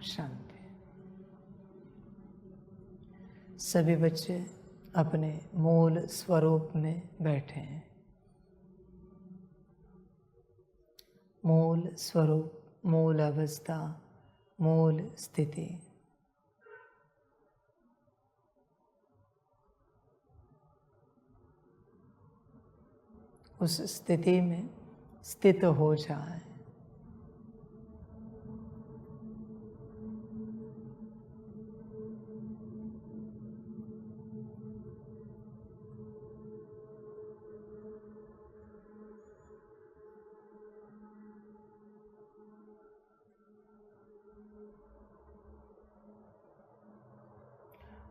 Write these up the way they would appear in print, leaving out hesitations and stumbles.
शांति। सभी बच्चे अपने मूल स्वरूप में बैठे हैं। मूल स्वरूप, मूल अवस्था, मूल स्थिति। उस स्थिति में स्थित हो जाए।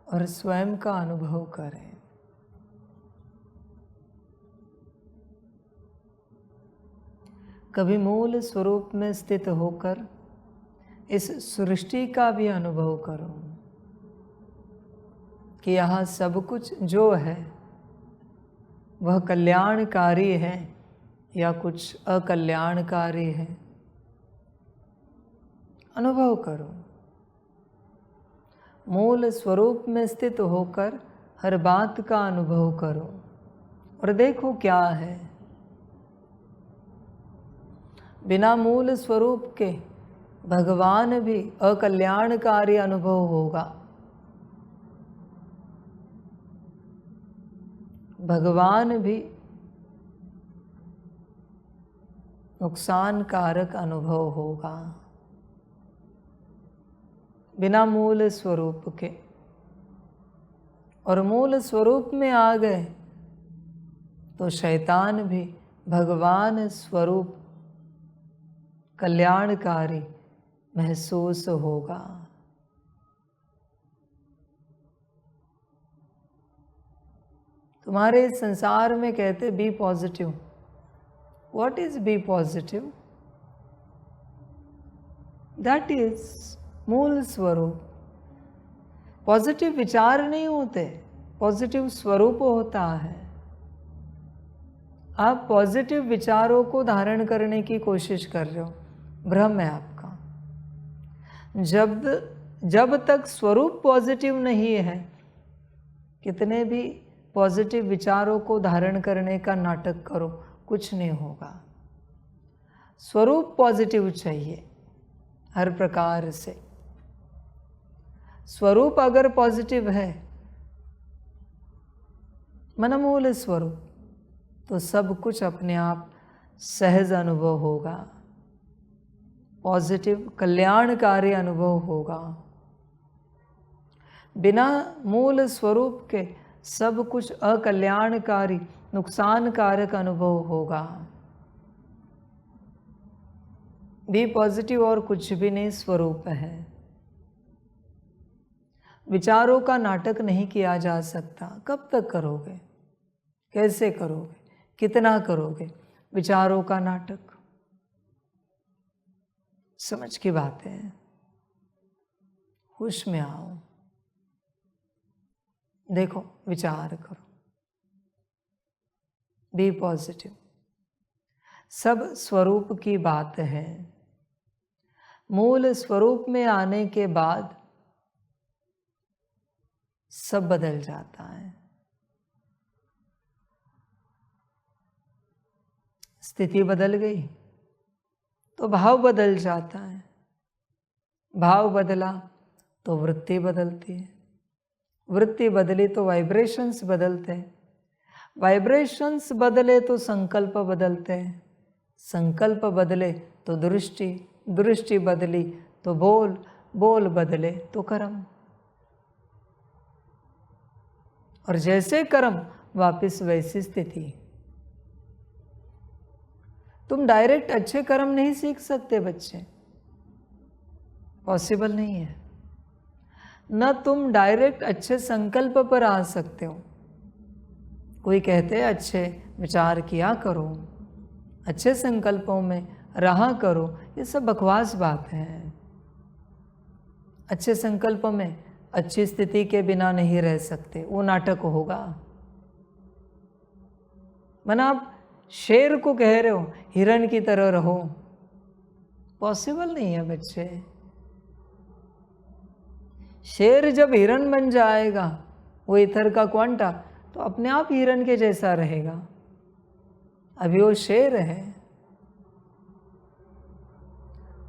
और स्वयं का अनुभव करें। कभी मूल स्वरूप में स्थित होकर इस सृष्टि का भी अनुभव करो कि यहाँ सब कुछ जो है वह कल्याणकारी है या कुछ अकल्याणकारी है। अनुभव करो। मूल स्वरूप में स्थित होकर हर बात का अनुभव करो और देखो क्या है। बिना मूल स्वरूप के भगवान भी अकल्याणकारी अनुभव होगा। भगवान भी नुकसानकारक अनुभव होगा बिना मूल स्वरूप के। और मूल स्वरूप में आ गए तो शैतान भी भगवान स्वरूप कल्याणकारी महसूस होगा। तुम्हारे संसार में कहते be positive. What is be positive? That is मूल स्वरूप। पॉजिटिव विचार नहीं होते, पॉजिटिव स्वरूप होता है। आप पॉजिटिव विचारों को धारण करने की कोशिश कर रहे हो, भ्रम है आपका। जब तक स्वरूप पॉजिटिव नहीं है, कितने भी पॉजिटिव विचारों को धारण करने का नाटक करो, कुछ नहीं होगा। स्वरूप पॉजिटिव चाहिए हर प्रकार से। स्वरूप अगर पॉजिटिव है, मनमूल स्वरूप, तो सब कुछ अपने आप सहज अनुभव होगा। पॉजिटिव कल्याणकारी अनुभव होगा। बिना मूल स्वरूप के सब कुछ अकल्याणकारी नुकसानकारक अनुभव होगा। बी पॉजिटिव और कुछ भी नहीं स्वरूप है। विचारों का नाटक नहीं किया जा सकता। कब तक करोगे? कैसे करोगे? कितना करोगे विचारों का नाटक? समझ की बात है। होश में आओ, देखो, विचार करो। Be positive. सब स्वरूप की बात है। मूल स्वरूप में आने के बाद सब बदल जाता है। स्थिति बदल गई तो भाव बदल जाता है। भाव बदला तो वृत्ति बदलती है। वृत्ति बदली तो वाइब्रेशंस बदलते हैं। वाइब्रेशंस बदले तो संकल्प बदलते हैं। संकल्प बदले तो दृष्टि, दृष्टि बदली तो बोल, बोल बदले तो कर्म। और जैसे कर्म वापस वैसी स्थिति। तुम डायरेक्ट अच्छे कर्म नहीं सीख सकते बच्चे, पॉसिबल नहीं है। न तुम डायरेक्ट अच्छे संकल्प पर आ सकते हो। कोई कहते हैं अच्छे विचार किया करो, अच्छे संकल्पों में रहा करो, ये सब बकवास बात है। अच्छे संकल्प में अच्छी स्थिति के बिना नहीं रह सकते, वो नाटक होगा। मना आप शेर को कह रहे हो हिरण की तरह रहो, पॉसिबल नहीं है बच्चे। शेर जब हिरन बन जाएगा, वो ईथर का क्वांटा, तो अपने आप हिरन के जैसा रहेगा। अभी वो शेर है।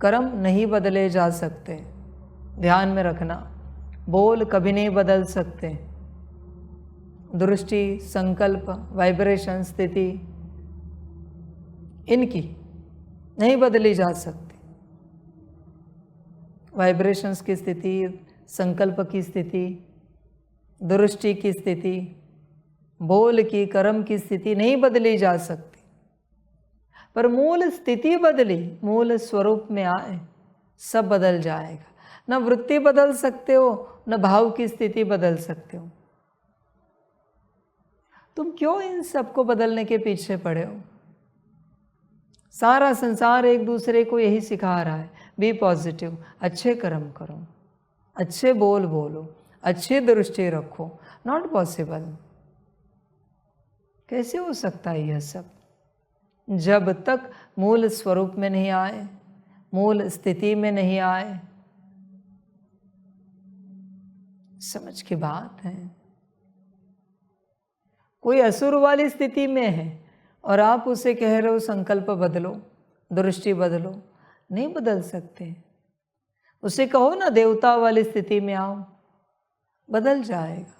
कर्म नहीं बदले जा सकते, ध्यान में रखना। बोल कभी नहीं बदल सकते। दृष्टि, संकल्प, वाइब्रेशन, स्थिति, इनकी नहीं बदली जा सकती। वाइब्रेशंस की स्थिति, संकल्प की स्थिति, दृष्टि की स्थिति, बोल की, कर्म की स्थिति नहीं बदली जा सकती। पर मूल स्थिति बदली, मूल स्वरूप में आए, सब बदल जाएगा। न वृत्ति बदल सकते हो, न भाव की स्थिति बदल सकते हो। तुम क्यों इन सबको बदलने के पीछे पड़े हो? सारा संसार एक दूसरे को यही सिखा रहा है, बी पॉजिटिव, अच्छे कर्म करो, अच्छे बोल बोलो, अच्छी दृष्टि रखो। Not possible. कैसे हो सकता है यह सब? जब तक मूल स्वरूप में नहीं आए, मूल स्थिति में नहीं आए। समझ की बात है। कोई असुर वाली स्थिति में है और आप उसे कह रहे हो संकल्प बदलो, दृष्टि बदलो, नहीं बदल सकते। उसे कहो ना देवता वाली स्थिति में आओ, बदल जाएगा।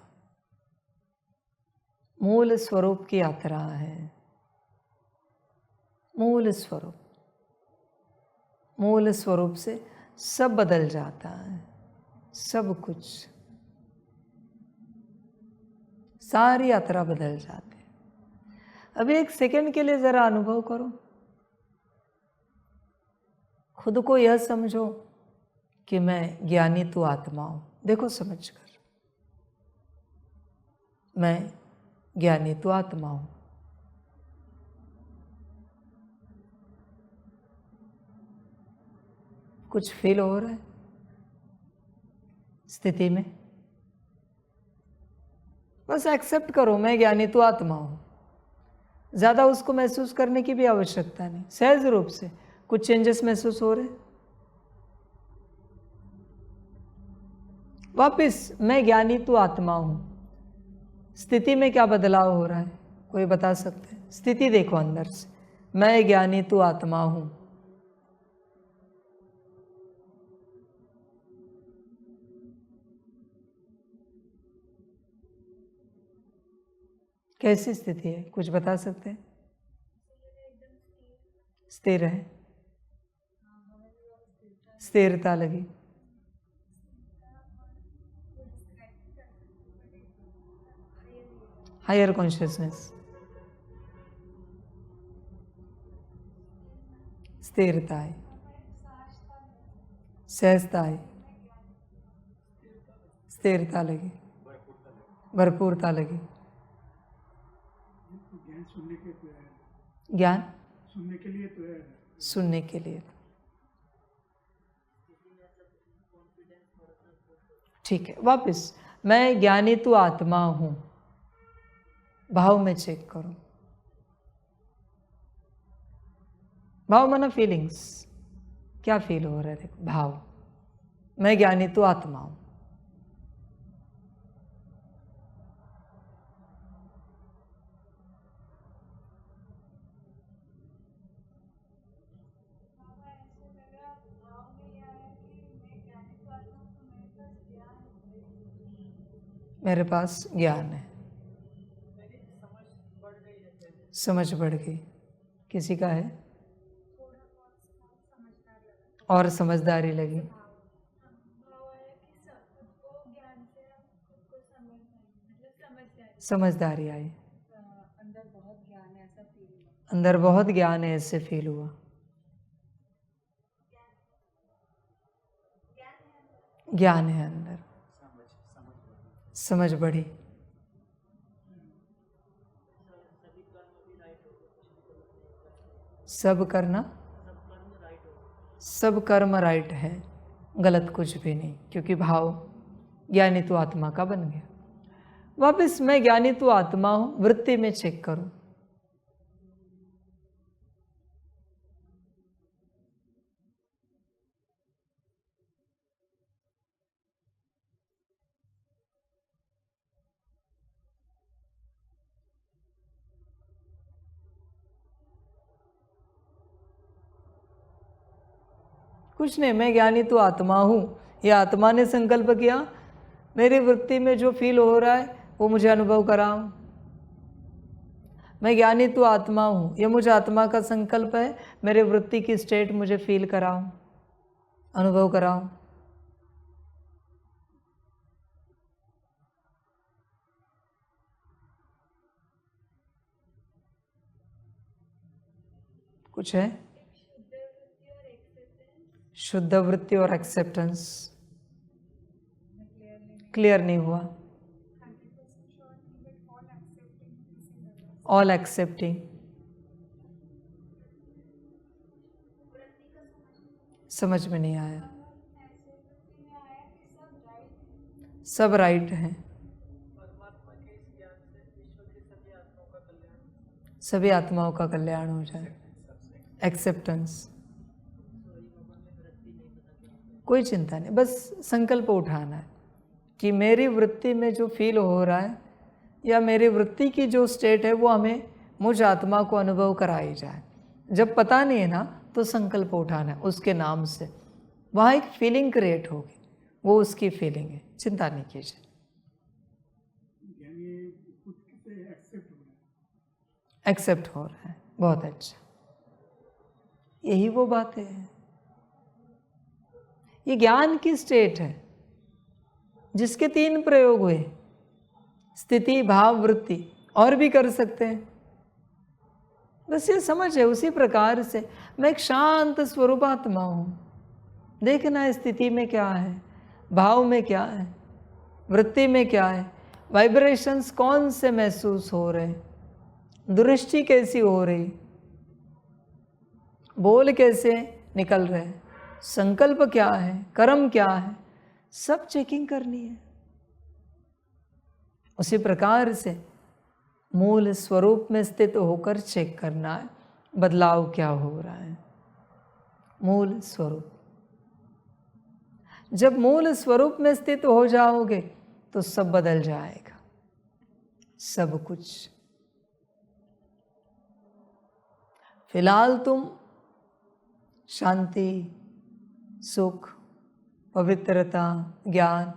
मूल स्वरूप की यात्रा है। मूल स्वरूप, मूल स्वरूप से सब बदल जाता है, सब कुछ, सारी यात्रा बदल जाती है। अभी एक सेकंड के लिए जरा अनुभव करो, खुद को यह समझो कि मैं ज्ञानी तू आत्मा हूं। देखो समझकर, मैं ज्ञानी तू आत्मा हूं। कुछ फील हो रहा है स्थिति में? बस एक्सेप्ट करो, मैं ज्ञानी तू आत्मा हूं। ज्यादा उसको महसूस करने की भी आवश्यकता नहीं, सहज रूप से कुछ चेंजेस महसूस हो रहे। वापिस मैं ज्ञानी तू आत्मा हूं। स्थिति में क्या बदलाव हो रहा है? कोई बता सकते हैं? स्थिति देखो अंदर से, मैं ज्ञानी तू आत्मा हूं। कैसी स्थिति है? कुछ बता सकते हैं? स्थिर है, स्थिरता लगी। हायर कॉन्शियसनेस, स्थिरता है, सहजता है, स्थिरता लगी, भरपूरता लगी। ज्ञान सुनने के लिए तो है, सुनने के लिए। ठीक है, वापस मैं ज्ञानी तू आत्मा हूं। भाव में चेक करो। भाव माना फीलिंग्स, क्या फील हो रहा है? देखो भाव, मैं ज्ञानी तू आत्मा हूं। मेरे पास ज्ञान है, समझ बढ़ गई। किसी का है और समझदारी लगी। समझदारी आई, अंदर बहुत ज्ञान है, ऐसे फील हुआ। ज्ञान है अंदर, समझ बढ़ी। सब करना, सब कर्म राइट है, गलत कुछ भी नहीं, क्योंकि भाव ज्ञानी तू आत्मा का बन गया। वापस मैं ज्ञानी तू आत्मा हूं, वृत्ति में चेक करो। कुछ नहीं, मैं ज्ञानी तो आत्मा हूँ, ये आत्मा ने संकल्प किया, मेरी वृत्ति में जो फील हो रहा है वो मुझे अनुभव कराओ। मैं ज्ञानी तो आत्मा हूँ, ये मुझे आत्मा का संकल्प है, मेरे वृत्ति की स्टेट मुझे फील कराओ, अनुभव कराओ। कुछ है? शुद्ध वृत्ति और एक्सेप्टेंस क्लियर नहीं हुआ। ऑल एक्सेप्टिंग, समझ में नहीं आया। सब राइट है, सभी आत्माओं का कल्याण हो जाए। एक्सेप्टेंस, कोई चिंता नहीं, बस संकल्प उठाना है कि मेरी वृत्ति में जो फील हो रहा है या मेरी वृत्ति की जो स्टेट है वो हमें मुझ आत्मा को अनुभव कराई जाए। जब पता नहीं है ना तो संकल्प उठाना है उसके नाम से, वहाँ एक फीलिंग क्रिएट होगी, वो उसकी फीलिंग है, चिंता नहीं कीजिए। एक्सेप्ट हो रहा है, बहुत अच्छा, यही वो बात है। ये ज्ञान की स्टेट है जिसके 3 प्रयोग हुए, स्थिति, भाव, वृत्ति, और भी कर सकते हैं। बस ये समझ है उसी प्रकार से मैं एक शांत स्वरूप आत्मा हूँ। देखना है स्थिति में क्या है, भाव में क्या है, वृत्ति में क्या है, वाइब्रेशंस कौन से महसूस हो रहे, दृष्टि कैसी हो रही, बोल कैसे निकल रहे, संकल्प क्या है, कर्म क्या है, सब चेकिंग करनी है। उसी प्रकार से मूल स्वरूप में स्थित होकर चेक करना है बदलाव क्या हो रहा है। मूल स्वरूप, जब मूल स्वरूप में स्थित हो जाओगे तो सब बदल जाएगा, सब कुछ। फिलहाल तुम शांति, सुख, पवित्रता, ज्ञान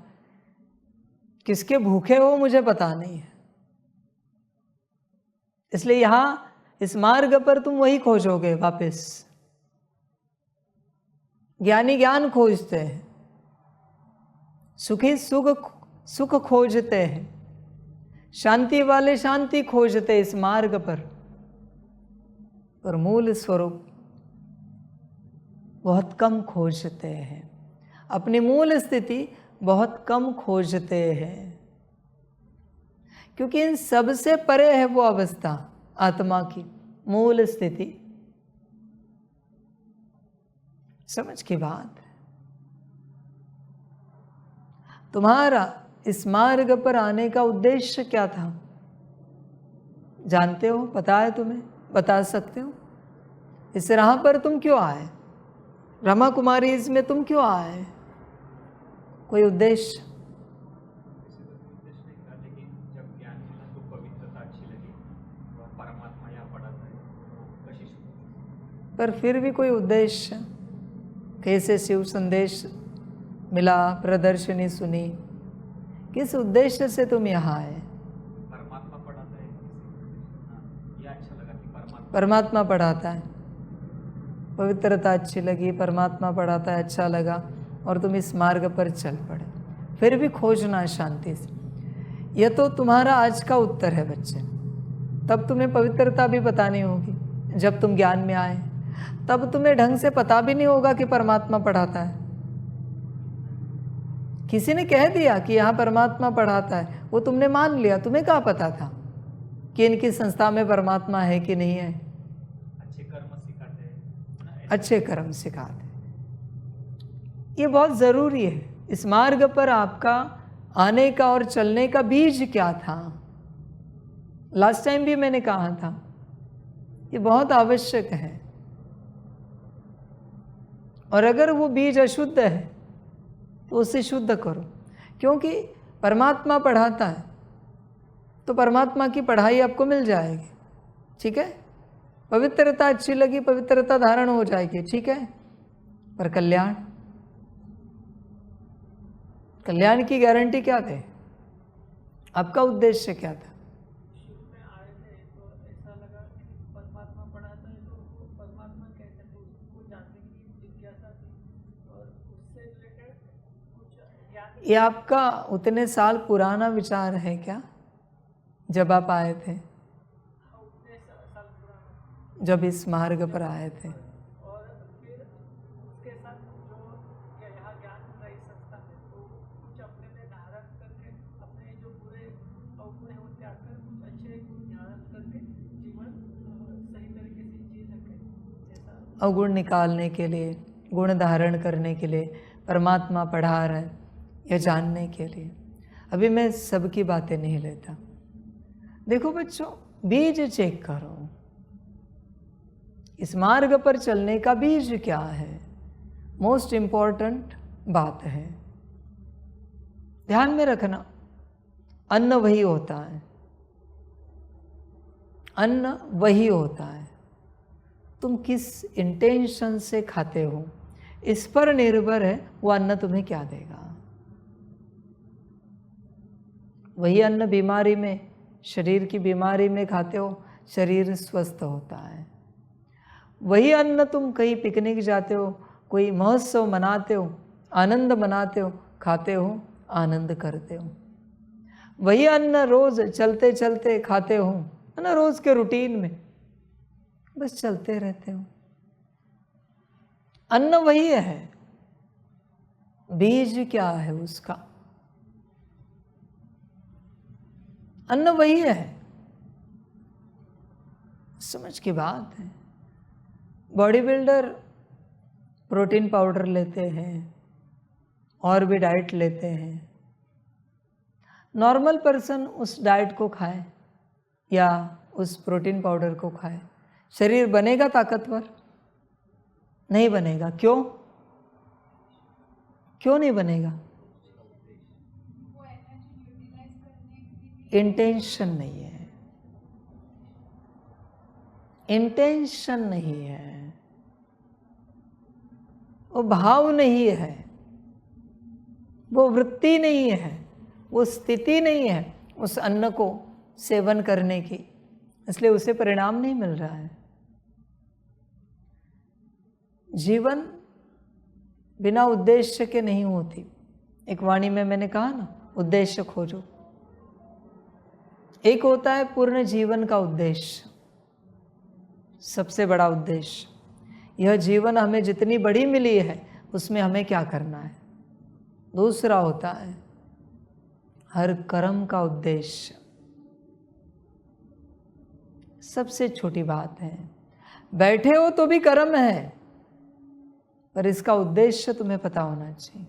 किसके भूखे हो मुझे पता नहीं है, इसलिए यहां इस मार्ग पर तुम वही खोजोगे वापस। ज्ञानी ज्ञान खोजते हैं, सुखी सुख खोजते हैं, शांति वाले शांति खोजते इस मार्ग पर मूल स्वरूप बहुत कम खोजते हैं, अपनी मूल स्थिति बहुत कम खोजते हैं, क्योंकि इन सबसे परे है वो अवस्था आत्मा की मूल स्थिति। समझ की बात, तुम्हारा इस मार्ग पर आने का उद्देश्य क्या था जानते हो? पता है तुम्हें? बता सकते हो? इस राह पर तुम क्यों आए? ब्रह्मा कुमारी इसमें तुम क्यों आए? कोई उद्देश्य? पर फिर भी कोई उद्देश्य? कैसे शिव संदेश मिला, प्रदर्शनी सुनी, किस उद्देश्य से तुम यहाँ आए? परमात्मा पढ़ाता है, ये अच्छा लगा कि परमात्मा पढ़ाता है, पवित्रता अच्छी लगी, परमात्मा पढ़ाता है, अच्छा लगा, और तुम इस मार्ग पर चल पड़े। फिर भी खोजना शांति से। यह तो तुम्हारा आज का उत्तर है बच्चे। तब तुम्हें पवित्रता भी बतानी होगी जब तुम ज्ञान में आए, तब तुम्हें ढंग से पता भी नहीं होगा कि परमात्मा पढ़ाता है। किसी ने कह दिया कि यहाँ परमात्मा पढ़ाता है, वो तुमने मान लिया, तुम्हें क्या पता था कि इनकी संस्था में परमात्मा है कि नहीं है? अच्छे कर्म सिखाते हैं, अच्छे कर्म सिखाते। ये बहुत ज़रूरी है। इस मार्ग पर आपका आने का और चलने का बीज क्या था? लास्ट टाइम भी मैंने कहा था, ये बहुत आवश्यक है। और अगर वो बीज अशुद्ध है तो उसे शुद्ध करो, क्योंकि परमात्मा पढ़ाता है तो परमात्मा की पढ़ाई आपको मिल जाएगी। ठीक है? पवित्रता अच्छी लगी, पवित्रता धारण हो जाएगी। ठीक है? पर कल्याण, कल्याण की गारंटी क्या थे? आपका उद्देश्य क्या था? शुरू में आए थे तो ऐसा लगा कि परमात्मा पढ़ाता है तो उसको परमात्मा कहते हैं, तो उसको जानने की जिज्ञासा थी और उससे रिलेटेड कुछ ज्ञान। ये आपका उतने साल पुराना विचार है क्या, जब आप आए थे, उतने साल पुराना, जब इस मार्ग पर आए थे? और फिर उसके साथ जो यहाँ ज्ञान होता है इस संस्था में, तो कुछ अपने में धारण करके अपने जो बुरे अवगुण है उनके आकर कुछ अच्छे गुण धारण करके जीवन सही तरीके से जी सके, ऐसा। अवगुण निकालने के लिए, गुण धारण करने के लिए परमात्मा पढ़ा रहे हैं, यह जानने के लिए। अभी मैं सबकी बातें नहीं लेता। देखो बच्चों, बीज चेक करो, इस मार्ग पर चलने का बीज क्या है? मोस्ट इंपॉर्टेंट बात है, ध्यान में रखना। अन्न वही होता है, अन्न वही होता है। तुम किस इंटेंशन से खाते हो, इस पर निर्भर है वो अन्न तुम्हें क्या देगा। वही अन्न बीमारी में, शरीर की बीमारी में खाते हो, शरीर स्वस्थ होता है। वही अन्न तुम कहीं पिकनिक जाते हो, कोई महोत्सव मनाते हो, आनंद मनाते हो, खाते हो, आनंद करते हो। वही अन्न रोज चलते चलते खाते हो, है ना, रोज के रूटीन में बस चलते रहते हो। अन्न वही है, बीज क्या है उसका? अन्न वही है। समझ की बात है। बॉडी बिल्डर प्रोटीन पाउडर लेते हैं और भी डाइट लेते हैं। नॉर्मल पर्सन उस डाइट को खाए या उस प्रोटीन पाउडर को खाए, शरीर बनेगा ताकतवर? नहीं बनेगा। क्यों? क्यों नहीं बनेगा? इंटेंशन नहीं है, इंटेंशन नहीं है, वो भाव नहीं है, वो वृत्ति नहीं है, वो स्थिति नहीं है उस अन्न को सेवन करने की, इसलिए उसे परिणाम नहीं मिल रहा है। जीवन बिना उद्देश्य के नहीं होती। एक वाणी में मैंने कहा ना, उद्देश्य खोजो। एक होता है पूर्ण जीवन का उद्देश्य, सबसे बड़ा उद्देश्य, यह जीवन हमें जितनी बड़ी मिली है उसमें हमें क्या करना है। दूसरा होता है हर कर्म का उद्देश्य, सबसे छोटी बात है। बैठे हो तो भी कर्म है, पर इसका उद्देश्य तुम्हें पता होना चाहिए,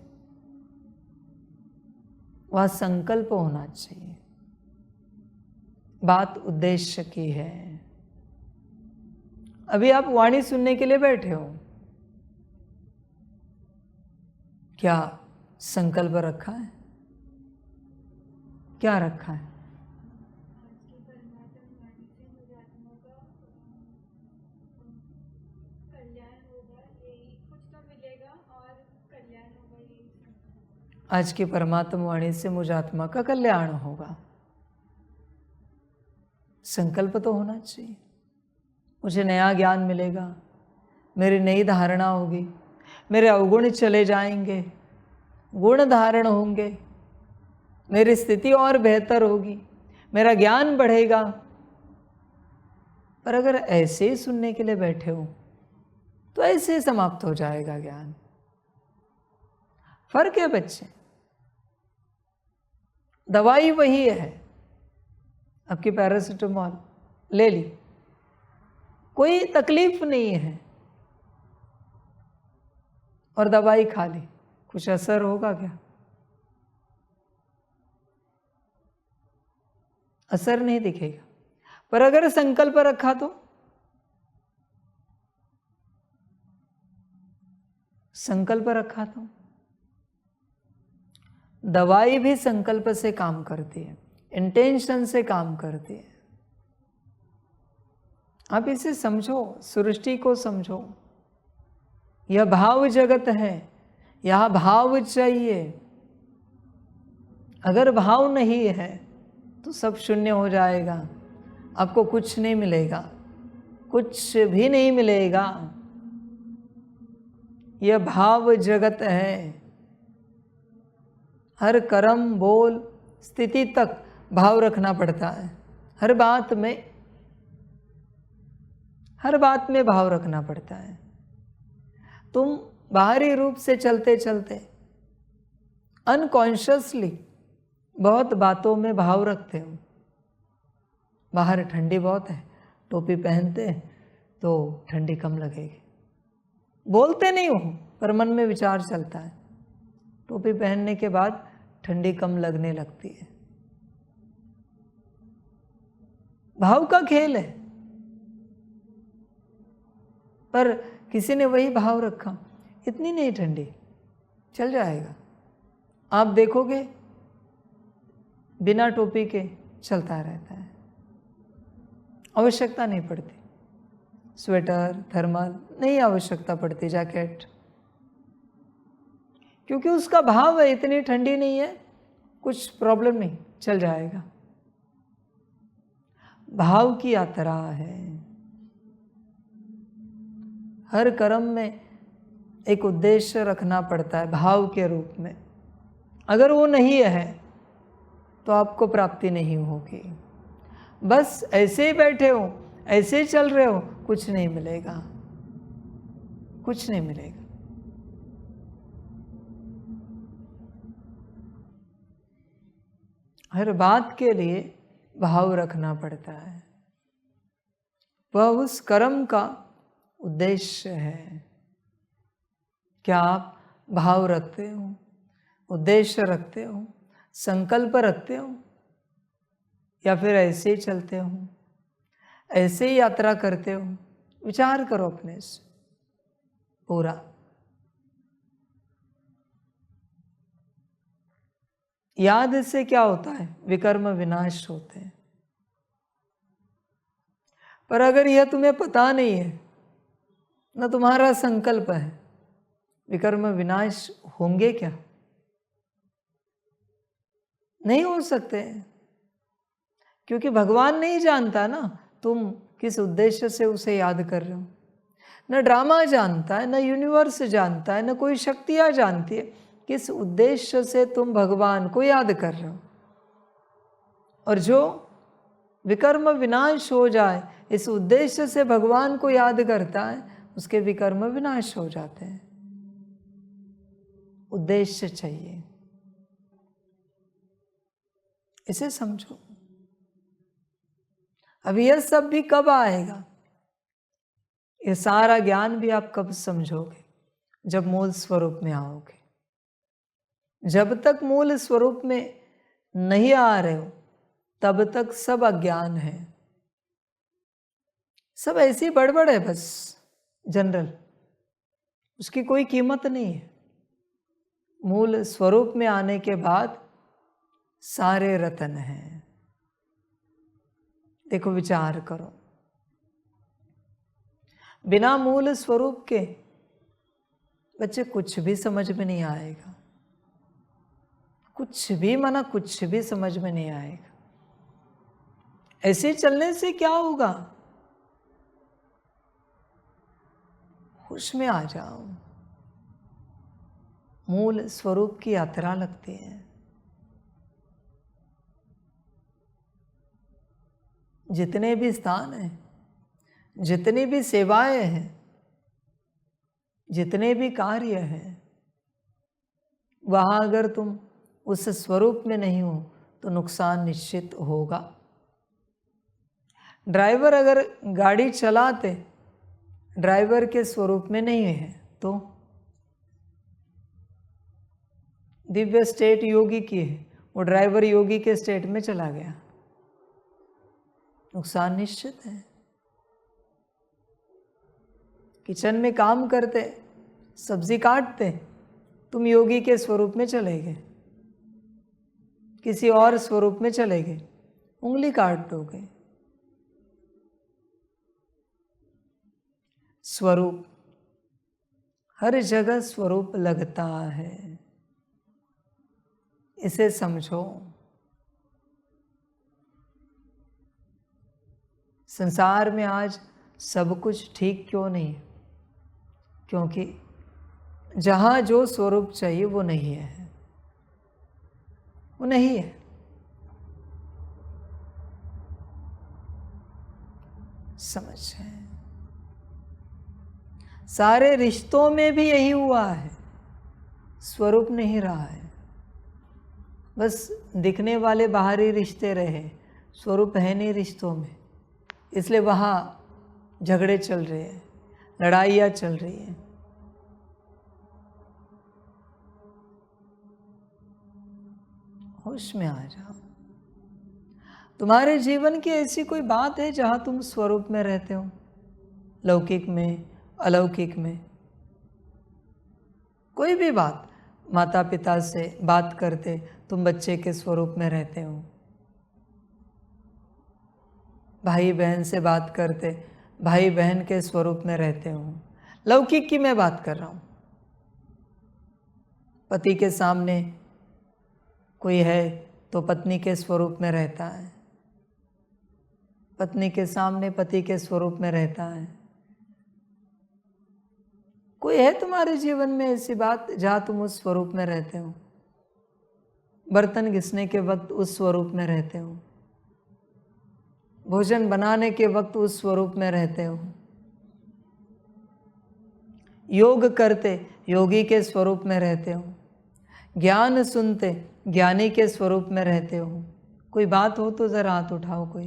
वह संकल्प होना चाहिए। बात उद्देश्य की है। अभी आप वाणी सुनने के लिए बैठे हो, क्या संकल्प रखा है? क्या रखा है? आज की परमात्मा वाणी से मुझ आत्मा का कल्याण होगा। संकल्प तो होना चाहिए। मुझे नया ज्ञान मिलेगा, मेरी नई धारणा होगी, मेरे अवगुण चले जाएंगे, गुण धारण होंगे, मेरी स्थिति और बेहतर होगी, मेरा ज्ञान बढ़ेगा। पर अगर ऐसे ही सुनने के लिए बैठे हो तो ऐसे ही समाप्त हो जाएगा ज्ञान। फर्क है बच्चे, दवाई वही है। आपकी पैरासिटामोल ले ली, कोई तकलीफ नहीं है, और दवाई खा ली, कुछ असर होगा क्या? असर नहीं दिखेगा। पर अगर संकल्प रखा तो संकल्प रखा तो दवाई भी संकल्प से काम करती है, इंटेंशन से काम करती है। आप इसे समझो, सृष्टि को समझो। यह भाव जगत है, यहाँ भाव चाहिए। अगर भाव नहीं है तो सब शून्य हो जाएगा, आपको कुछ नहीं मिलेगा, कुछ भी नहीं मिलेगा। यह भाव जगत है। हर कर्म, बोल, स्थिति तक भाव रखना पड़ता है। हर बात में भाव रखना पड़ता है। तुम बाहरी रूप से चलते चलते अनकॉन्शियसली बहुत बातों में भाव रखते हो। बाहर ठंडी बहुत है, टोपी पहनते तो ठंडी कम लगेगी, बोलते नहीं हो पर मन में विचार चलता है, टोपी पहनने के बाद ठंडी कम लगने लगती है। भाव का खेल है। पर किसी ने वही भाव रखा, इतनी नहीं ठंडी, चल जाएगा। आप देखोगे बिना टोपी के चलता रहता है, आवश्यकता नहीं पड़ती, स्वेटर, थर्मल नहीं आवश्यकता पड़ती, जैकेट, क्योंकि उसका भाव है इतनी ठंडी नहीं है, कुछ प्रॉब्लम नहीं, चल जाएगा। भाव की यात्रा है। हर कर्म में एक उद्देश्य रखना पड़ता है भाव के रूप में। अगर वो नहीं है तो आपको प्राप्ति नहीं होगी। बस ऐसे ही बैठे हो, ऐसे ही चल रहे हो, कुछ नहीं मिलेगा, कुछ नहीं मिलेगा। हर बात के लिए भाव रखना पड़ता है। वह उस कर्म का उद्देश्य है। क्या आप भाव रखते हो, उद्देश्य रखते हो, संकल्प रखते हो, या फिर ऐसे ही चलते हो, ऐसे ही यात्रा करते हो? विचार करो अपने से पूरा। याद से क्या होता है? विकर्म विनाश होते हैं। पर अगर यह तुम्हें पता नहीं है, न तुम्हारा संकल्प है, विकर्म विनाश होंगे क्या? नहीं हो सकते, क्योंकि भगवान नहीं जानता ना तुम किस उद्देश्य से उसे याद कर रहे हो। न ड्रामा जानता है, न यूनिवर्स जानता है, न कोई शक्तियाँ जानती है किस उद्देश्य से तुम भगवान को याद कर रहे हो। और जो विकर्म विनाश हो जाए इस उद्देश्य से भगवान को याद करता है, उसके विकर्म विनाश हो जाते हैं। उद्देश्य चाहिए, इसे समझो। अब यह सब भी कब आएगा? ये सारा ज्ञान भी आप कब समझोगे? जब मूल स्वरूप में आओगे। जब तक मूल स्वरूप में नहीं आ रहे हो तब तक सब अज्ञान है, सब ऐसी बड़बड़ है, बस जनरल, उसकी कोई कीमत नहीं है। मूल स्वरूप में आने के बाद सारे रतन हैं। देखो, विचार करो, बिना मूल स्वरूप के बच्चे कुछ भी समझ में नहीं आएगा, कुछ भी माना कुछ भी समझ में नहीं आएगा। ऐसे चलने से क्या होगा? होश में आ जाओ। मूल स्वरूप की यात्रा लगती है। जितने भी स्थान हैं, जितनी भी सेवाएं हैं, जितने भी कार्य हैं, वहां अगर तुम उस स्वरूप में नहीं हो तो नुकसान निश्चित होगा। ड्राइवर अगर गाड़ी चलाते ड्राइवर के स्वरूप में नहीं है तो दिव्य स्टेट योगी की है, वो ड्राइवर योगी के स्टेट में चला गया, नुकसान निश्चित है। किचन में काम करते, सब्जी काटते, तुम योगी के स्वरूप में चले गए, किसी और स्वरूप में चले गए, उंगली काट दोगे। स्वरूप हर जगह स्वरूप लगता है, इसे समझो। संसार में आज सब कुछ ठीक क्यों नहीं? क्योंकि जहाँ जो स्वरूप चाहिए वो नहीं है, वो नहीं है। समझे? सारे रिश्तों में भी यही हुआ है, स्वरूप नहीं रहा है। बस दिखने वाले बाहरी रिश्ते रहे, स्वरूप है नहीं रिश्तों में, इसलिए वहाँ झगड़े चल रहे हैं, लड़ाइयाँ चल रही हैं। होश में आ जाओ। तुम्हारे जीवन की ऐसी कोई बात है जहाँ तुम स्वरूप में रहते हो? लौकिक में, अलौकिक में, कोई भी बात। माता पिता से बात करते तुम बच्चे के स्वरूप में रहते हो। भाई बहन से बात करते भाई बहन के स्वरूप में रहते हो। लौकिक की मैं बात कर रहा हूँ। पति के सामने कोई है तो पत्नी के स्वरूप में रहता है, पत्नी के सामने पति के स्वरूप में रहता है। कोई है तुम्हारे जीवन में ऐसी बात जहाँ तुम उस स्वरूप में रहते हो? बर्तन घिसने के वक्त उस स्वरूप में रहते हो, भोजन बनाने के वक्त उस स्वरूप में रहते हो, योग करते योगी के स्वरूप में रहते हो, ज्ञान सुनते ज्ञानी के स्वरूप में रहते हो। कोई बात हो तो जरा हाथ उठाओ। कोई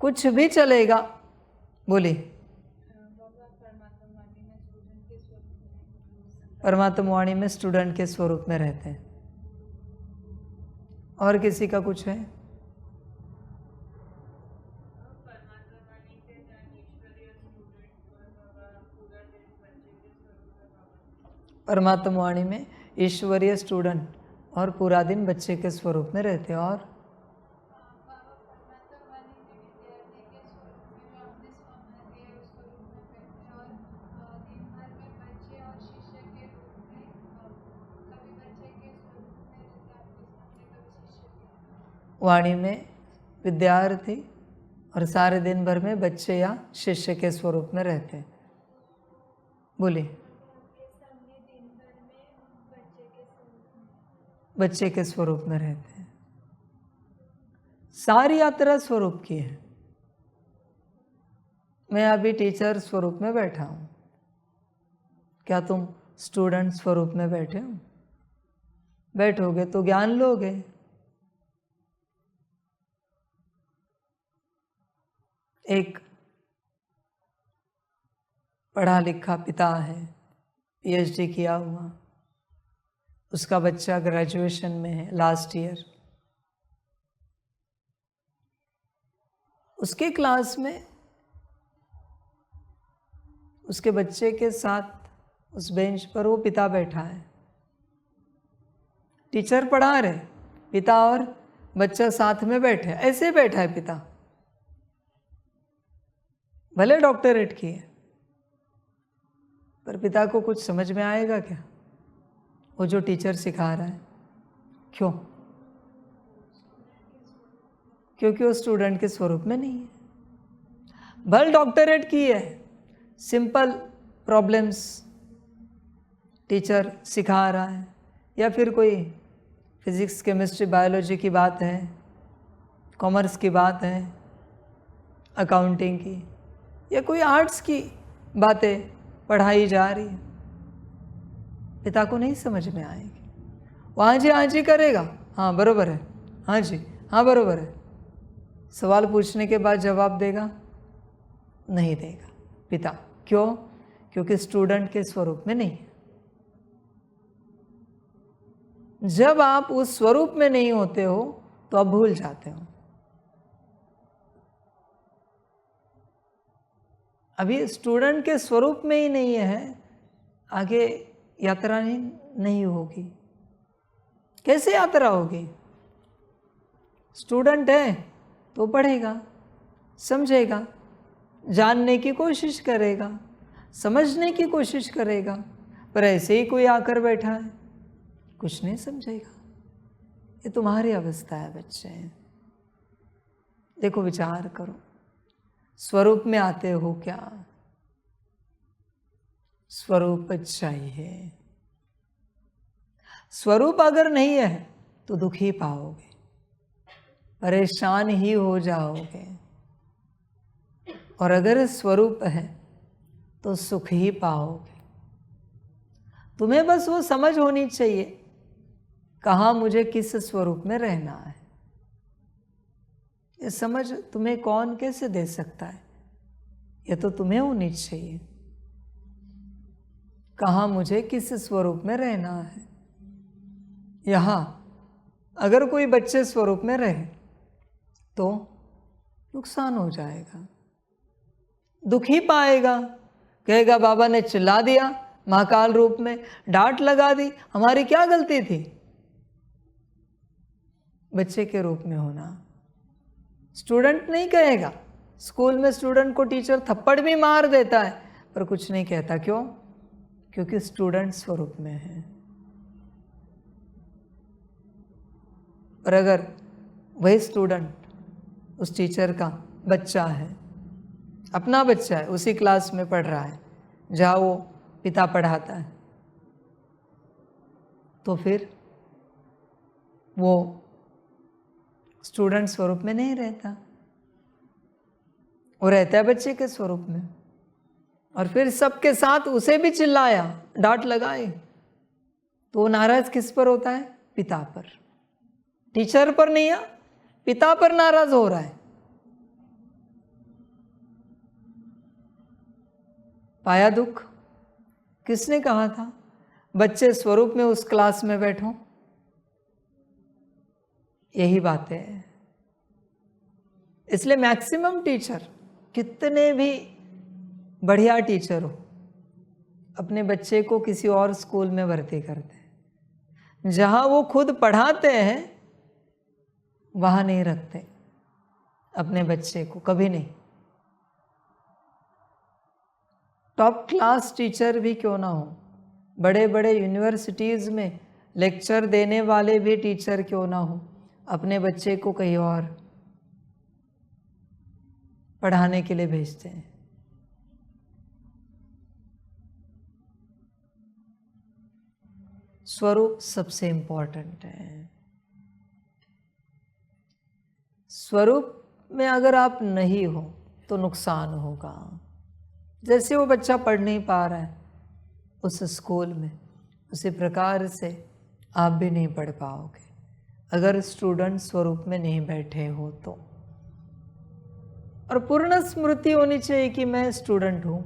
कुछ भी चलेगा, बोलिए। परमात्मा वाणी में स्टूडेंट के स्वरूप में रहते हैं। और किसी का कुछ है? परमात्मा वाणी में ईश्वरीय स्टूडेंट और पूरा दिन बच्चे के स्वरूप में रहते हैं। और वाणी में विद्यार्थी और सारे दिन भर में बच्चे या शिष्य के स्वरूप में रहते हैं। बोलिए। बच्चे के स्वरूप में रहते हैं। सारी यात्रा स्वरूप की है। मैं अभी टीचर स्वरूप में बैठा हूं, क्या तुम स्टूडेंट स्वरूप में बैठे हो? बैठोगे तो ज्ञान लोगे। एक पढ़ा लिखा पिता है, पीएचडी किया हुआ, उसका बच्चा ग्रेजुएशन में है, लास्ट ईयर। उसके क्लास में उसके बच्चे के साथ उस बेंच पर वो पिता बैठा है। टीचर पढ़ा रहे, पिता और बच्चा साथ में बैठे, ऐसे बैठा है पिता, भले डॉक्टरेट की है, पर पिता को कुछ समझ में आएगा क्या वो जो टीचर सिखा रहा है? क्यों? क्योंकि वो स्टूडेंट के स्वरूप में नहीं है। भले डॉक्टरेट की है, सिंपल प्रॉब्लम्स टीचर सिखा रहा है, या फिर कोई फिजिक्स केमिस्ट्री बायोलॉजी की बात है, कॉमर्स की बात है, अकाउंटिंग की, या कोई आर्ट्स की बातें पढ़ाई जा रही है, पिता को नहीं समझ में आएगी। वो हाँ जी करेगा, हाँ बरोबर है, हाँ जी हाँ बरोबर है। सवाल पूछने के बाद जवाब देगा? नहीं देगा पिता। क्यों? क्योंकि स्टूडेंट के स्वरूप में नहीं है। जब आप उस स्वरूप में नहीं होते हो तो आप भूल जाते हो। अभी स्टूडेंट के स्वरूप में ही नहीं है, आगे यात्रा नहीं होगी। कैसे यात्रा होगी? स्टूडेंट है तो पढ़ेगा, समझेगा, जानने की कोशिश करेगा, समझने की कोशिश करेगा, पर ऐसे ही कोई आकर बैठा है, कुछ नहीं समझेगा। ये तुम्हारी अवस्था है बच्चे। देखो, विचार करो, स्वरूप में आते हो क्या? स्वरूप चाहिए। स्वरूप अगर नहीं है तो दुख ही पाओगे, परेशान ही हो जाओगे। और अगर स्वरूप है तो सुख ही पाओगे। तुम्हें बस वो समझ होनी चाहिए, कहाँ मुझे किस स्वरूप में रहना है। ये समझ तुम्हें कौन कैसे दे सकता है? ये तो तुम्हें होनी चाहिए, कहाँ मुझे किस स्वरूप में रहना है। यहाँ अगर कोई बच्चे स्वरूप में रहे तो नुकसान हो जाएगा, दुख ही पाएगा। कहेगा बाबा ने चिल्ला दिया, महाकाल रूप में डांट लगा दी, हमारी क्या गलती थी? बच्चे के रूप में होना। स्टूडेंट नहीं कहेगा। स्कूल में स्टूडेंट को टीचर थप्पड़ भी मार देता है पर कुछ नहीं कहता। क्यों? क्योंकि स्टूडेंट स्वरूप में है। और अगर वही स्टूडेंट उस टीचर का बच्चा है, अपना बच्चा है, उसी क्लास में पढ़ रहा है जहाँ वो पिता पढ़ाता है, तो फिर वो स्टूडेंट स्वरूप में नहीं रहता, वो रहता है बच्चे के स्वरूप में। और फिर सबके साथ उसे भी चिल्लाया, डांट लगाए, तो वो नाराज किस पर होता है? पिता पर। टीचर पर नहीं है, पिता पर नाराज हो रहा है। पाया दुख? किसने कहा था बच्चे स्वरूप में उस क्लास में बैठो? यही बात है। इसलिए मैक्सिमम टीचर, कितने भी बढ़िया टीचर हो, अपने बच्चे को किसी और स्कूल में भर्ती करते हैं, जहां वो खुद पढ़ाते हैं वहां नहीं रखते अपने बच्चे को, कभी नहीं। टॉप क्लास टीचर भी क्यों ना हो, बड़े बड़े यूनिवर्सिटीज़ में लेक्चर देने वाले भी टीचर क्यों ना हो, अपने बच्चे को कहीं और पढ़ाने के लिए भेजते हैं। स्वरूप सबसे इंपॉर्टेंट है। स्वरूप में अगर आप नहीं हो तो नुकसान होगा। जैसे वो बच्चा पढ़ नहीं पा रहा है उस स्कूल में, उसी प्रकार से आप भी नहीं पढ़ पाओगे अगर स्टूडेंट स्वरूप में नहीं बैठे हो तो। और पूर्ण स्मृति होनी चाहिए कि मैं स्टूडेंट हूँ,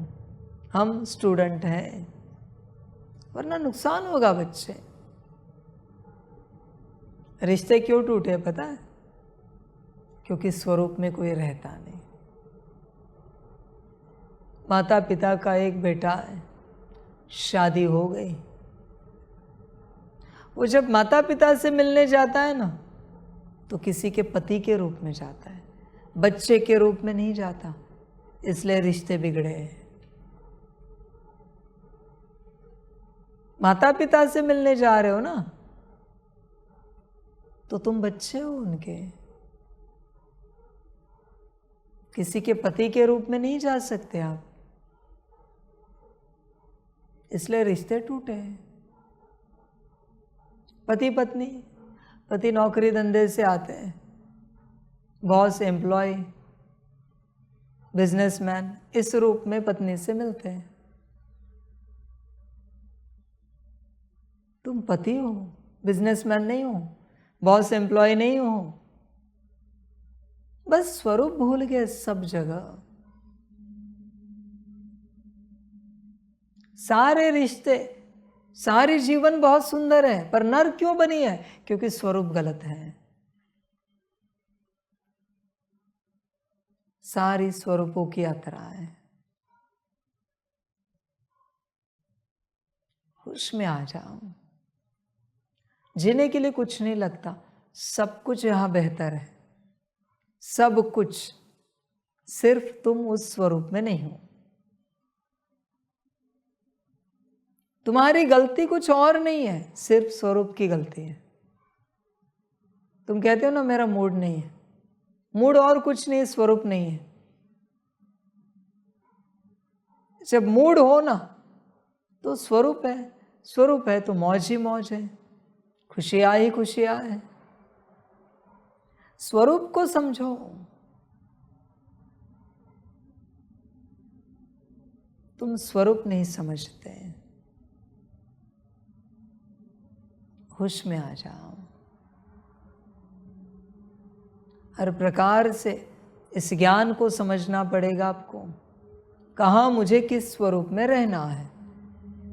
हम स्टूडेंट हैं, वरना नुकसान होगा बच्चे। रिश्ते क्यों टूटे पता है? क्योंकि स्वरूप में कोई रहता नहीं। माता पिता का एक बेटा है, शादी हो गई, वो जब माता पिता से मिलने जाता है ना तो किसी के पति के रूप में जाता है, बच्चे के रूप में नहीं जाता। इसलिए रिश्ते बिगड़े हैं। माता पिता से मिलने जा रहे हो ना तो तुम बच्चे हो उनके, किसी के पति के रूप में नहीं जा सकते आप। इसलिए रिश्ते टूटे हैं। पति पत्नी, पति नौकरी धंधे से आते हैं, बॉस, एम्प्लॉय, बिजनेसमैन, इस रूप में पत्नी से मिलते हैं। तुम पति हो, बिजनेसमैन नहीं हो, बॉस, एम्प्लॉय नहीं हो, बस स्वरूप भूल गए सब जगह। सारे रिश्ते, सारी जीवन बहुत सुंदर है पर नर क्यों बनी है? क्योंकि स्वरूप गलत है। सारी स्वरूपों की यात्रा है। होश में आ जाओ। जीने के लिए कुछ नहीं लगता, सब कुछ यहां बेहतर है, सब कुछ, सिर्फ तुम उस स्वरूप में नहीं हो। तुम्हारी गलती कुछ और नहीं है, सिर्फ स्वरूप की गलती है। तुम कहते हो ना मेरा मूड नहीं है, मूड और कुछ नहीं, स्वरूप नहीं है। जब मूड हो ना तो स्वरूप है, स्वरूप है तो मौज ही मौज है, खुशियां ही खुशियां है। स्वरूप को समझो। तुम स्वरूप नहीं समझते, होश में आ जाओ। हर प्रकार से इस ज्ञान को समझना पड़ेगा आपको, कहाँ मुझे किस स्वरूप में रहना है,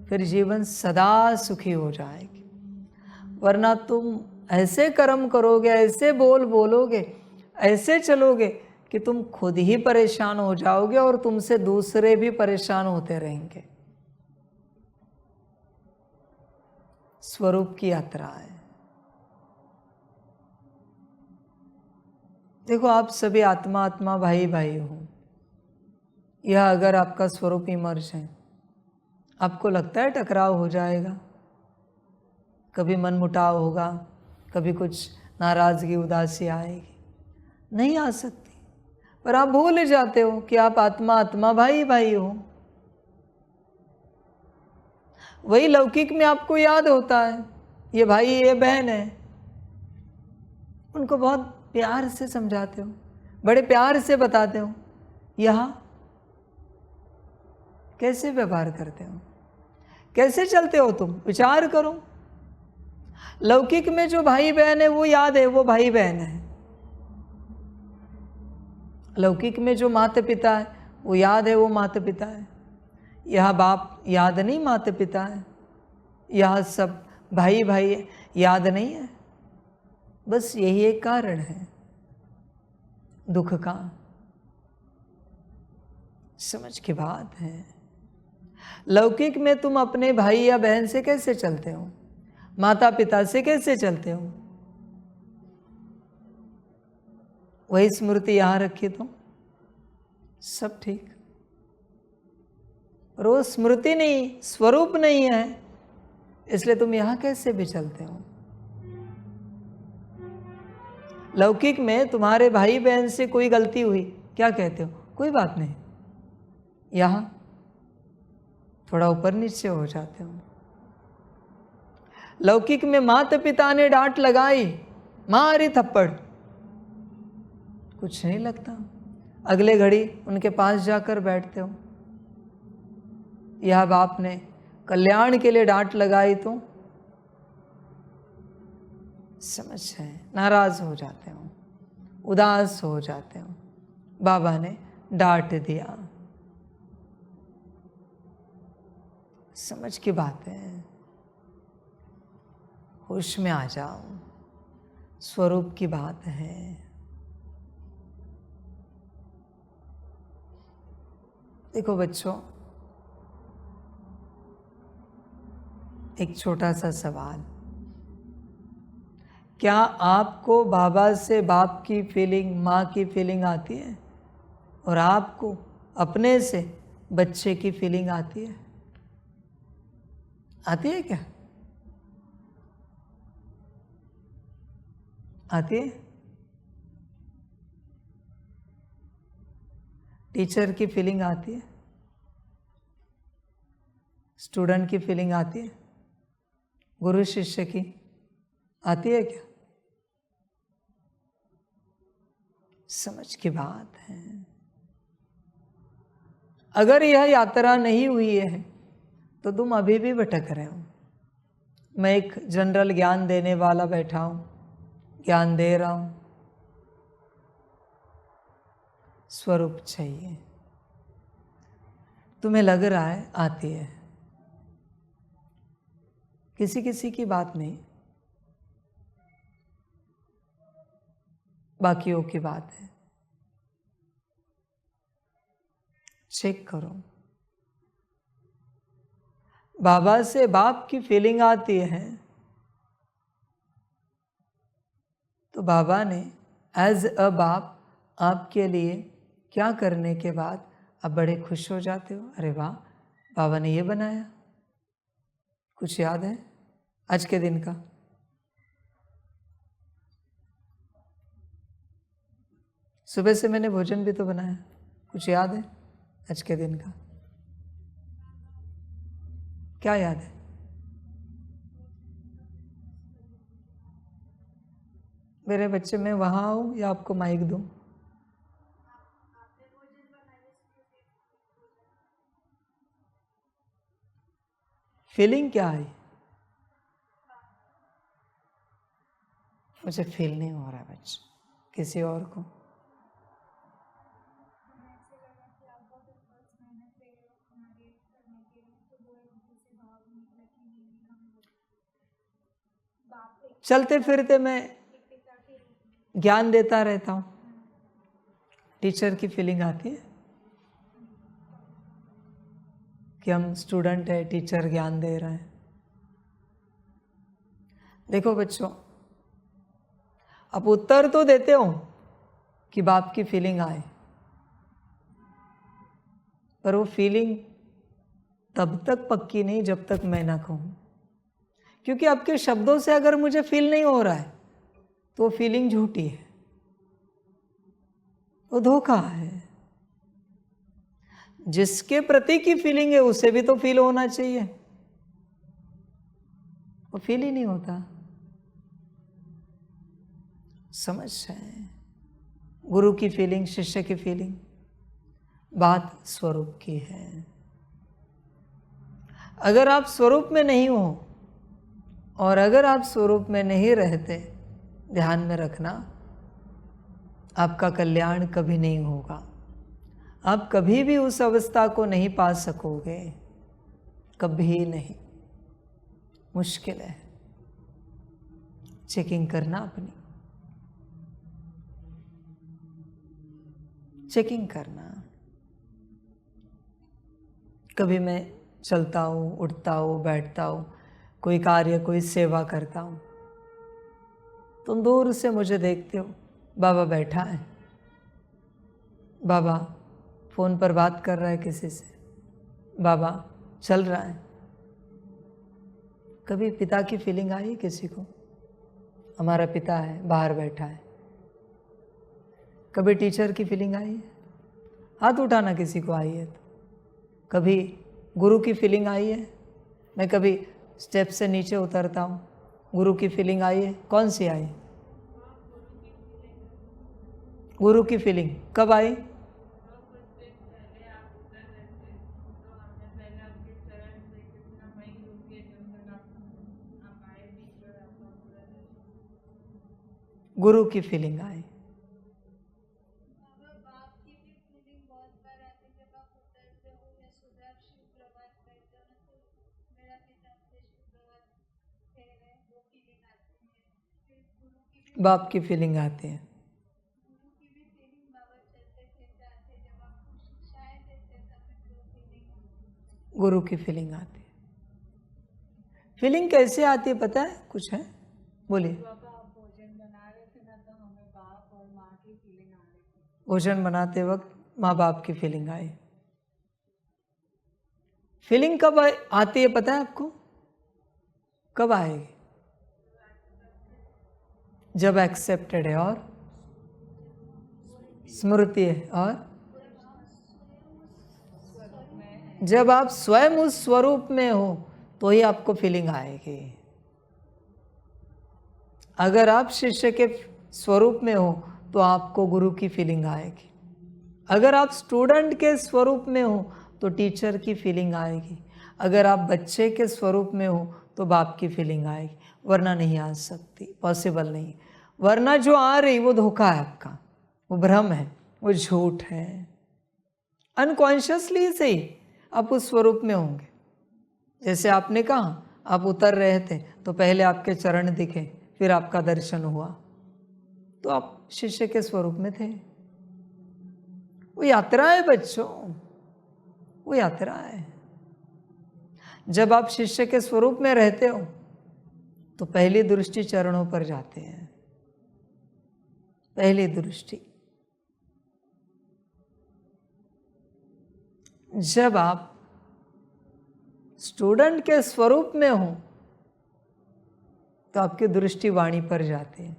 फिर जीवन सदा सुखी हो जाएगी। वरना तुम ऐसे कर्म करोगे, ऐसे बोल बोलोगे, ऐसे चलोगे कि तुम खुद ही परेशान हो जाओगे और तुमसे दूसरे भी परेशान होते रहेंगे। स्वरूप की यात्रा है। देखो, आप सभी आत्मा आत्मा भाई भाई हो। यह अगर आपका स्वरूप इमर्ज है, आपको लगता है टकराव हो जाएगा, कभी मनमुटाव होगा, कभी कुछ नाराजगी उदासी आएगी? नहीं आ सकती। पर आप भूल जाते हो कि आप आत्मा आत्मा भाई भाई हो। वही लौकिक में आपको याद होता है, ये भाई ये बहन है, उनको बहुत प्यार से समझाते हो, बड़े प्यार से बताते हो। यहाँ कैसे व्यवहार करते हो, कैसे चलते हो तुम? विचार करो। लौकिक में जो भाई बहन है वो याद है, वो भाई बहन है। लौकिक में जो माता पिता है वो याद है, वो माता पिता है। यह बाप याद नहीं, माता पिता है। यह सब भाई भाई है, याद नहीं है। बस यही एक कारण है दुख का। समझ की बात है। लौकिक में तुम अपने भाई या बहन से कैसे चलते हो, माता पिता से कैसे चलते हो? वही स्मृति यहां रखी तो सब ठीक। पर वो स्मृति नहीं, स्वरूप नहीं है, इसलिए तुम यहां कैसे भी चलते हो। लौकिक में तुम्हारे भाई बहन से कोई गलती हुई, क्या कहते हो? कोई बात नहीं। यहां थोड़ा ऊपर नीचे हो जाते हो। लौकिक में माता पिता ने डांट लगाई, मारी थप्पड़, कुछ नहीं लगता, अगले घड़ी उनके पास जाकर बैठते हो। यह बाप ने कल्याण के लिए डांट लगाई तो समझ है, नाराज हो जाते हो, उदास हो जाते हो। बाबा ने डांट दिया। समझ की बात है। होश में आ जाओ, स्वरूप की बात है। देखो बच्चों, एक छोटा सा सवाल, क्या आपको बाबा से बाप की फीलिंग, माँ की फीलिंग आती है? और आपको अपने से बच्चे की फीलिंग आती है? आती है क्या? आती है? टीचर की फीलिंग आती है? स्टूडेंट की फीलिंग आती है? गुरु शिष्य की आती है क्या? समझ की बात है। अगर यह यात्रा नहीं हुई है तो तुम अभी भी भटक रहे हो। मैं एक जनरल ज्ञान देने वाला बैठा हूं, ज्ञान दे रहा हूं। स्वरूप चाहिए। तुम्हें लग रहा है आती है, किसी किसी की बात नहीं, बाकियों की बात है। चेक करो। बाबा से बाप की फीलिंग आती है तो बाबा ने एज अ बाप आपके लिए क्या करने के बाद आप बड़े खुश हो जाते हो? अरे वाह, बाबा ने ये बनाया। कुछ याद है आज के दिन का? सुबह से मैंने भोजन भी तो बनाया, कुछ याद है आज के दिन का? क्या याद है? मेरे बच्चे, मैं वहां आऊं या आपको माइक दूं? फीलिंग क्या आई? मुझे फील नहीं हो रहा है बच्चे, किसी और को? चलते फिरते मैं ज्ञान देता रहता हूँ, टीचर की फीलिंग आती है कि हम स्टूडेंट है, टीचर ज्ञान दे रहा है। देखो बच्चों, आप उत्तर तो देते हो कि बाप की फीलिंग आए, पर वो फीलिंग तब तक पक्की नहीं जब तक मैं ना कहूं। क्योंकि आपके शब्दों से अगर मुझे फील नहीं हो रहा है तो वो फीलिंग झूठी है, वो धोखा है। जिसके प्रति की फीलिंग है उसे भी तो फील होना चाहिए, वो फील ही नहीं होता। समझ है? गुरु की फीलिंग, शिष्य की फीलिंग, बात स्वरूप की है। अगर आप स्वरूप में नहीं हो और अगर आप स्वरूप में नहीं रहते, ध्यान में रखना, आपका कल्याण कभी नहीं होगा। आप कभी भी उस अवस्था को नहीं पा सकोगे, कभी नहीं, मुश्किल है। चेकिंग करना अपनी, चेकिंग करना। कभी मैं चलता हूँ, उठता हूँ, बैठता हूँ, कोई कार्य, कोई सेवा करता हूँ, तुम दूर से मुझे देखते हो, बाबा बैठा है, बाबा फोन पर बात कर रहा है किसी से, बाबा चल रहा है। कभी पिता की फीलिंग आई किसी को? हमारा पिता है, बाहर बैठा है। कभी टीचर की फीलिंग आई है? हाथ उठाना किसी को आई है तो। कभी गुरु की फीलिंग आई है? मैं कभी स्टेप से नीचे उतरता हूँ, गुरु की फीलिंग आई है? कौन सी आई? गुरु की फीलिंग कब आई? गुरु की फीलिंग आई। बाप की फीलिंग आती है। गुरु की फीलिंग आती है। फीलिंग कैसे आती है पता है? कुछ है, बोलिए। भोजन बनाते वक्त माँ बाप की फीलिंग आई। फीलिंग कब आती है पता है आपको? कब आएगी? जब एक्सेप्टेड है और स्मृति है, और जब आप स्वयं उस स्वरूप में हो तो ही आपको फीलिंग आएगी। अगर आप शिष्य के स्वरूप में हो तो आपको गुरु की फीलिंग आएगी। अगर आप स्टूडेंट के स्वरूप में हो तो टीचर की फीलिंग आएगी। अगर आप बच्चे के स्वरूप में हो तो बाप की फीलिंग आएगी, वरना नहीं आ सकती, पॉसिबल नहीं। वरना जो आ रही वो धोखा है आपका, वो भ्रम है, वो झूठ है। अनकॉन्शियसली से ही आप उस स्वरूप में होंगे। जैसे आपने कहा आप उतर रहे थे तो पहले आपके चरण दिखे, फिर आपका दर्शन हुआ, तो आप शिष्य के स्वरूप में थे। वो यात्रा है बच्चों, वो यात्रा है। जब आप शिष्य के स्वरूप में रहते हो तो पहली दृष्टि चरणों पर जाते हैं, पहली दृष्टि। जब आप स्टूडेंट के स्वरूप में हो तो आपकी दृष्टि वाणी पर जाती है,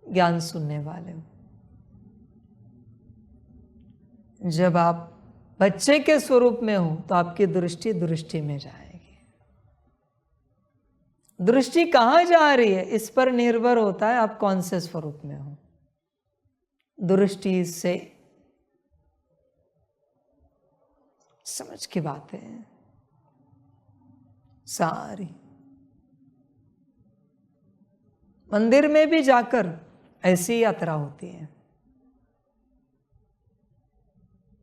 ज्ञान सुनने वाले हो। जब आप बच्चे के स्वरूप में हो तो आपकी दृष्टि दृष्टि में जाएगी। दृष्टि कहाँ जा रही है इस पर निर्भर होता है आप कौन से स्वरूप में हो। दृष्टि से समझ की बात है सारी। मंदिर में भी जाकर ऐसी यात्रा होती है।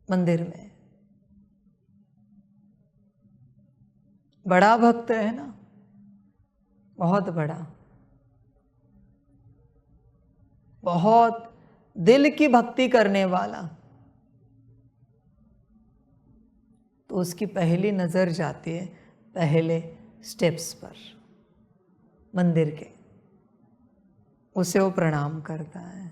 मंदिर में बड़ा भक्त है ना, बहुत बड़ा, बहुत दिल की भक्ति करने वाला, तो उसकी पहली नजर जाती है पहले स्टेप्स पर मंदिर के, उसे वो प्रणाम करता है।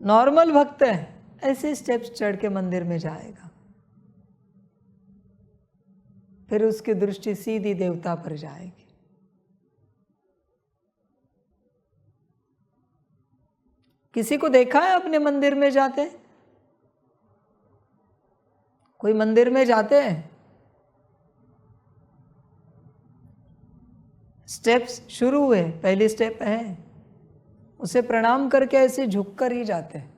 नॉर्मल भक्त है ऐसे स्टेप्स चढ़ के मंदिर में जाएगा, फिर उसकी दृष्टि सीधी देवता पर जाएगी। किसी को देखा है अपने मंदिर में जाते? कोई मंदिर में जाते हैं, स्टेप्स शुरू हुए, पहली स्टेप है, उसे प्रणाम करके ऐसे झुक कर ही जाते हैं,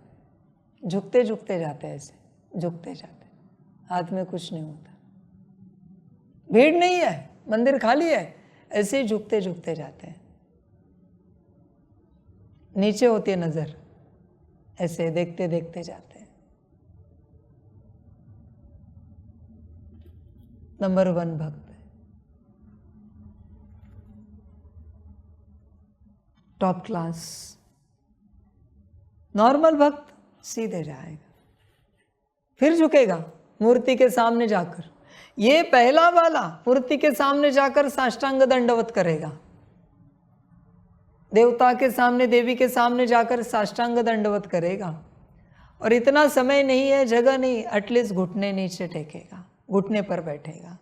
झुकते झुकते जाते हैं, ऐसे झुकते जाते, हाथ में कुछ नहीं होता, भीड़ नहीं है, मंदिर खाली है, ऐसे ही झुकते झुकते जाते हैं। नीचे होती है नजर, ऐसे देखते देखते जाते हैं। नंबर 1 भक्त, टॉप क्लास। नॉर्मल भक्त सीधे जाएगा, फिर झुकेगा मूर्ति के सामने जाकर। ये पहला वाला मूर्ति के सामने जाकर साष्टांग दंडवत करेगा, देवता के सामने, देवी के सामने जाकर साष्टांग दंडवत करेगा। और इतना समय नहीं है, जगह नहीं, एटलीस्ट घुटने नीचे टेकेगा, घुटने पर बैठेगा,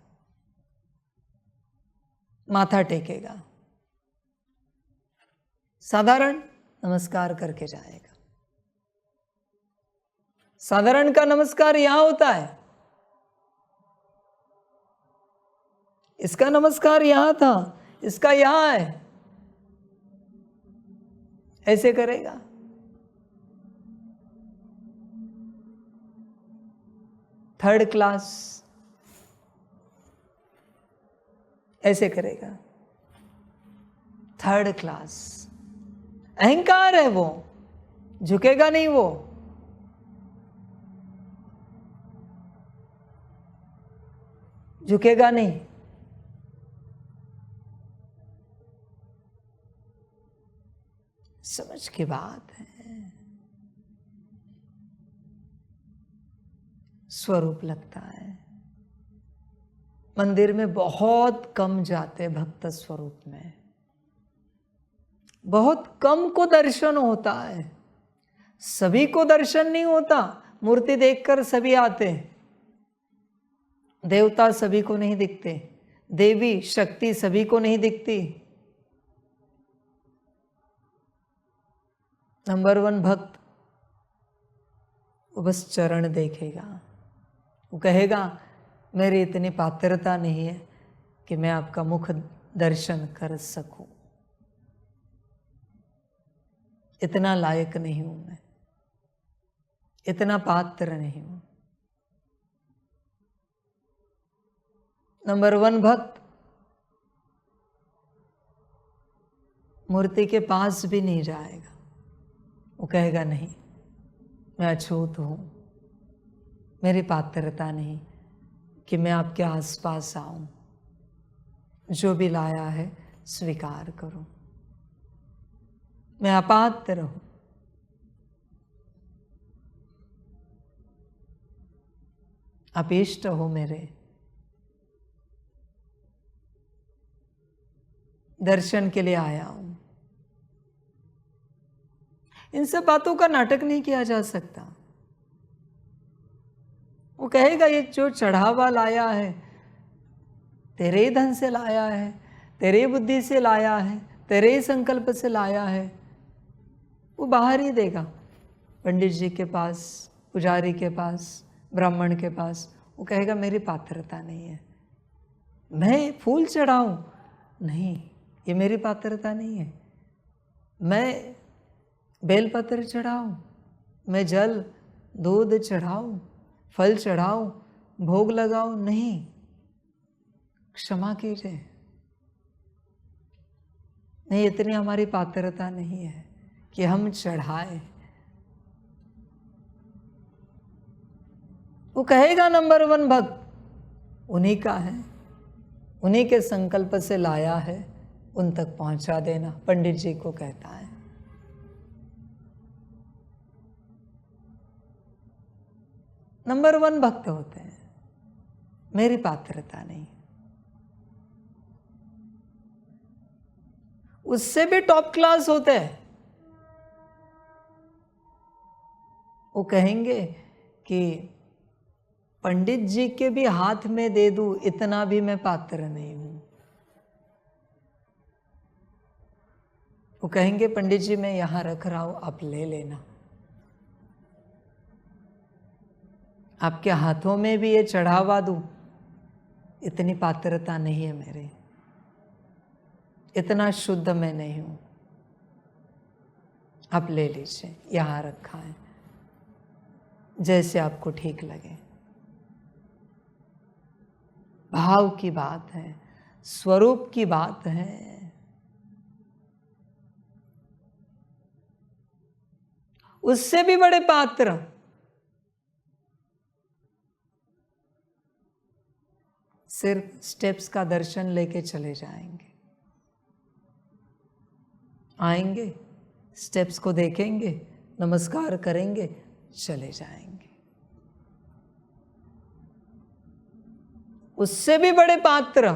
माथा टेकेगा, साधारण नमस्कार करके जाएगा। साधारण का नमस्कार यहां होता है, इसका नमस्कार यहां था, इसका यहां है, ऐसे करेगा। थर्ड क्लास ऐसे करेगा। थर्ड क्लास अहंकार है, वो झुकेगा नहीं, वो झुकेगा नहीं। समझ की बात है। स्वरूप लगता है। मंदिर में बहुत कम जाते भक्त स्वरूप में, बहुत कम को दर्शन होता है, सभी को दर्शन नहीं होता। मूर्ति देखकर सभी आते, देवता सभी को नहीं दिखते, देवी शक्ति सभी को नहीं दिखती। नंबर 1 भक्त वो बस चरण देखेगा, वो कहेगा मेरी इतनी पात्रता नहीं है कि मैं आपका मुख दर्शन कर सकूं, इतना लायक नहीं हूं मैं, इतना पात्र नहीं हूं। नंबर 1 भक्त मूर्ति के पास भी नहीं जाएगा, वो कहेगा नहीं मैं अछूत हूं, मेरी पात्रता नहीं कि मैं आपके आसपास आऊं, जो भी लाया है स्वीकार करूं, मैं अपात्र हूं। आप इष्ट हो मेरे, दर्शन के लिए आया हूं। इन सब बातों का नाटक नहीं किया जा सकता। वो कहेगा ये जो चढ़ावा लाया है तेरे ही धन से लाया है, तेरे ही बुद्धि से लाया है, तेरे ही संकल्प से लाया है। वो बाहर ही देगा, पंडित जी के पास, पुजारी के पास, ब्राह्मण के पास। वो कहेगा मेरी पात्रता नहीं है, मैं फूल चढ़ाऊं, नहीं, ये मेरी पात्रता नहीं है। मैं बेलपत्र चढ़ाऊं, मैं जल दूध चढ़ाऊं, फल चढ़ाऊं, भोग लगाऊं, नहीं, क्षमा कीजिए, नहीं, इतनी हमारी पात्रता नहीं है कि हम चढ़ाए। वो कहेगा नंबर 1 भक्त उन्हीं का है, उन्हीं के संकल्प से लाया है, उन तक पहुंचा देना, पंडित जी को कहता है। नंबर 1 भक्त होते हैं, मेरी पात्रता नहीं। उससे भी टॉप क्लास होते हैं। वो कहेंगे कि पंडित जी के भी हाथ में दे दूं, इतना भी मैं पात्र नहीं हूं। वो कहेंगे पंडित जी मैं यहां रख रहा हूं, आप ले लेना। आपके हाथों में भी ये चढ़ावा दूं, इतनी पात्रता नहीं है मेरी, इतना शुद्ध मैं नहीं हूं, आप ले लीजिए, यहां रखा है, जैसे आपको ठीक लगे। भाव की बात है, स्वरूप की बात है। उससे भी बड़े पात्र सिर्फ स्टेप्स का दर्शन लेके चले जाएंगे, आएंगे, स्टेप्स को देखेंगे, नमस्कार करेंगे, चले जाएंगे। उससे भी बड़े पात्र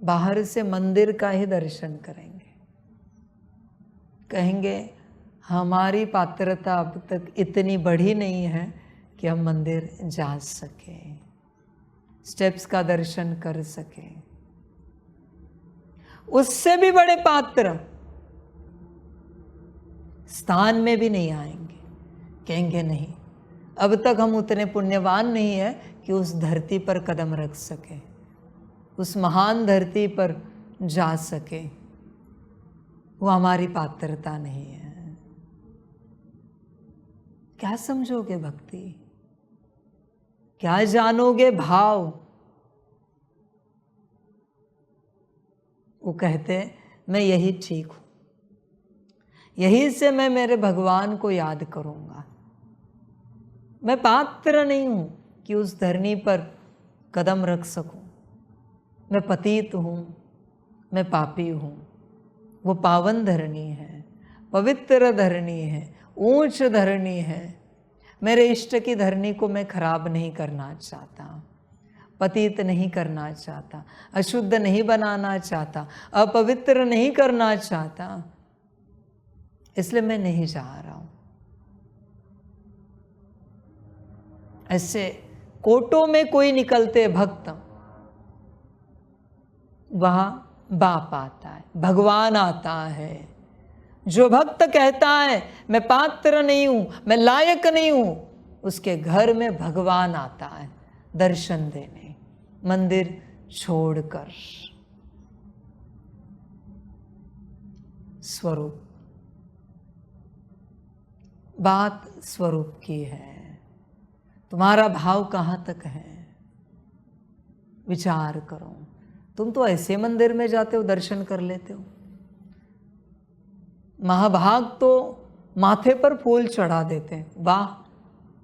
बाहर से मंदिर का ही दर्शन करेंगे, कहेंगे हमारी पात्रता अब तक इतनी बढ़ी नहीं है कि हम मंदिर जा सकें, स्टेप्स का दर्शन कर सकें। उससे भी बड़े पात्र स्थान में भी नहीं आएंगे, कहेंगे नहीं, अब तक हम उतने पुण्यवान नहीं है कि उस धरती पर कदम रख सके, उस महान धरती पर जा सके, वो हमारी पात्रता नहीं है। क्या समझोगे भक्ति, क्या जानोगे भाव? वो कहते मैं यही ठीक हूं, यही से मैं मेरे भगवान को याद करूंगा। मैं पात्र नहीं हूं कि उस धरनी पर कदम रख सकूं, मैं पतित हूं, मैं पापी हूं। वो पावन धरनी है, पवित्र धरनी है, ऊंच धरनी है। मेरे इष्ट की धरनी को मैं खराब नहीं करना चाहता, पतित नहीं करना चाहता, अशुद्ध नहीं बनाना चाहता, अपवित्र नहीं करना चाहता, इसलिए मैं नहीं जा रहा हूं। ऐसे कोटों में कोई निकलते भक्त, वहां बाप आता है, भगवान आता है। जो भक्त कहता है मैं पात्र नहीं हूं, मैं लायक नहीं हूं, उसके घर में भगवान आता है दर्शन देने, मंदिर छोड़कर। स्वरूप, बात स्वरूप की है। तुम्हारा भाव कहाँ तक है, विचार करो। तुम तो ऐसे मंदिर में जाते हो, दर्शन कर लेते हो। महाभाग तो माथे पर फूल चढ़ा देते, वाह,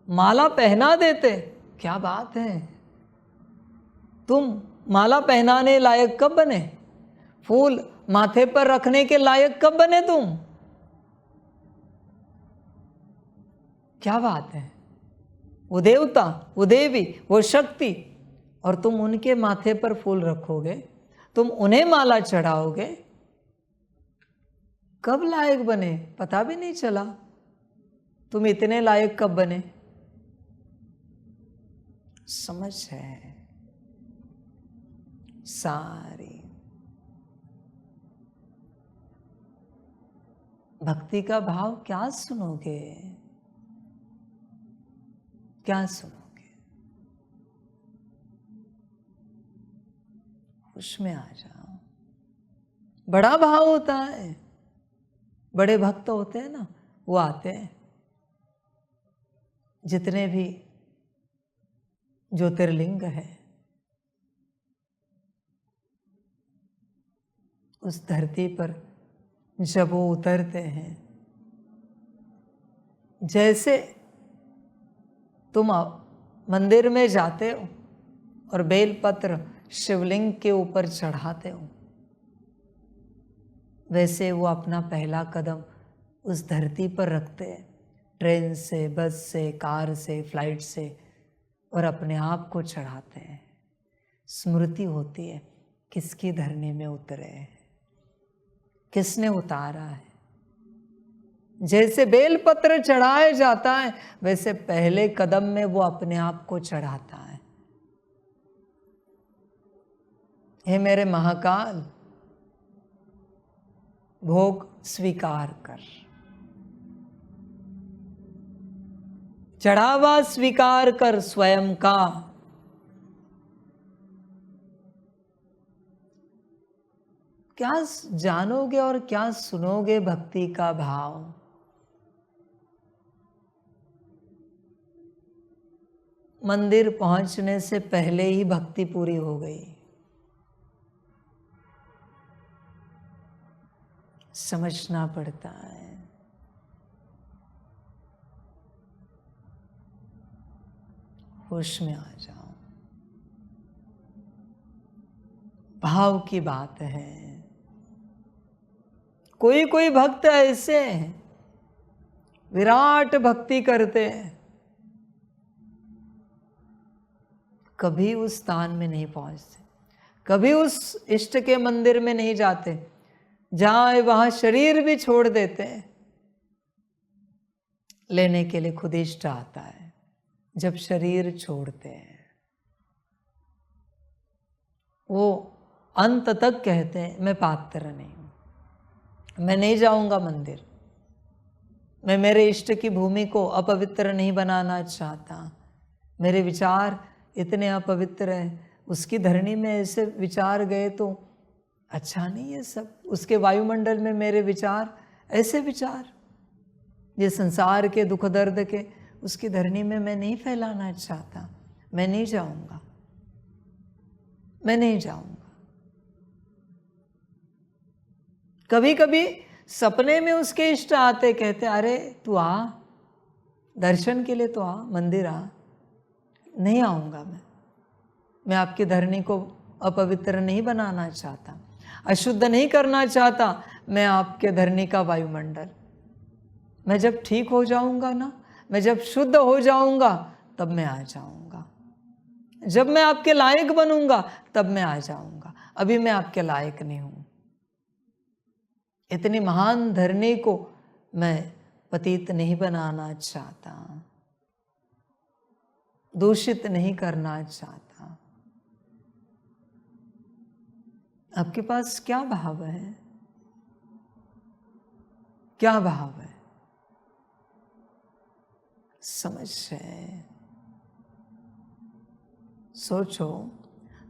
माला पहना देते, क्या बात है। तुम माला पहनाने लायक कब बने? फूल माथे पर रखने के लायक कब बने तुम? क्या बात है। वो देवता, वो देवी, वो शक्ति, और तुम उनके माथे पर फूल रखोगे, तुम उन्हें माला चढ़ाओगे, कब लायक बने पता भी नहीं चला। तुम इतने लायक कब बने? समझ है सारी। भक्ति का भाव क्या सुनोगे, क्या सुनोगे? उसमें आ जाओ। बड़ा भाव होता है, बड़े भक्त होते हैं ना, वो आते हैं। जितने भी ज्योतिर्लिंग है उस धरती पर जब वो उतरते हैं, जैसे तुम मंदिर में जाते हो और बेलपत्र शिवलिंग के ऊपर चढ़ाते हो, वैसे वो अपना पहला कदम उस धरती पर रखते हैं। ट्रेन से, बस से, कार से, फ्लाइट से, और अपने आप को चढ़ाते हैं। स्मृति होती है किसकी धरनी में उतरे हैं, किसने उतारा है। जैसे बेलपत्र चढ़ाया जाता है वैसे पहले कदम में वो अपने आप को चढ़ाता है। हे मेरे महाकाल, भोग स्वीकार कर, चढ़ावा स्वीकार कर स्वयं का। क्या जानोगे और क्या सुनोगे भक्ति का भाव? मंदिर पहुंचने से पहले ही भक्ति पूरी हो गई। समझना पड़ता है। होश में आ जाओ। भाव की बात है। कोई कोई भक्त ऐसे हैं, विराट भक्ति करते हैं, कभी उस स्थान में नहीं पहुंचते, कभी उस इष्ट के मंदिर में नहीं जाते, जहां वहां शरीर भी छोड़ देते हैं। लेने के लिए खुद इष्ट आता है जब शरीर छोड़ते हैं। वो अंत तक कहते हैं मैं पात्र नहीं हूं, मैं नहीं जाऊंगा मंदिर, मैं मेरे इष्ट की भूमि को अपवित्र नहीं बनाना चाहता, मेरे विचार इतने अपवित्र हैं, उसकी धरनी में ऐसे विचार गए तो अच्छा नहीं है सब, उसके वायुमंडल में मेरे विचार ऐसे विचार ये संसार के दुख दर्द के उसकी धरनी में मैं नहीं फैलाना चाहता, मैं नहीं जाऊंगा, मैं नहीं जाऊंगा। कभी कभी सपने में उसके इष्ट आते, कहते अरे तू आ, दर्शन के लिए तो आ, मंदिर आ। नहीं आऊंगा मैं आपकी धरनी को अपवित्र नहीं बनाना चाहता, अशुद्ध नहीं करना चाहता मैं आपके धरनी का वायुमंडल। मैं जब ठीक हो जाऊंगा ना, मैं जब शुद्ध हो जाऊंगा तब मैं आ जाऊंगा, जब मैं आपके लायक बनूंगा तब मैं आ जाऊंगा, अभी मैं आपके लायक नहीं हूं। इतनी महान धरनी को मैं पतित नहीं बनाना चाहता, दूषित नहीं करना चाहता। आपके पास क्या भाव है, क्या भाव है? समझ है? सोचो,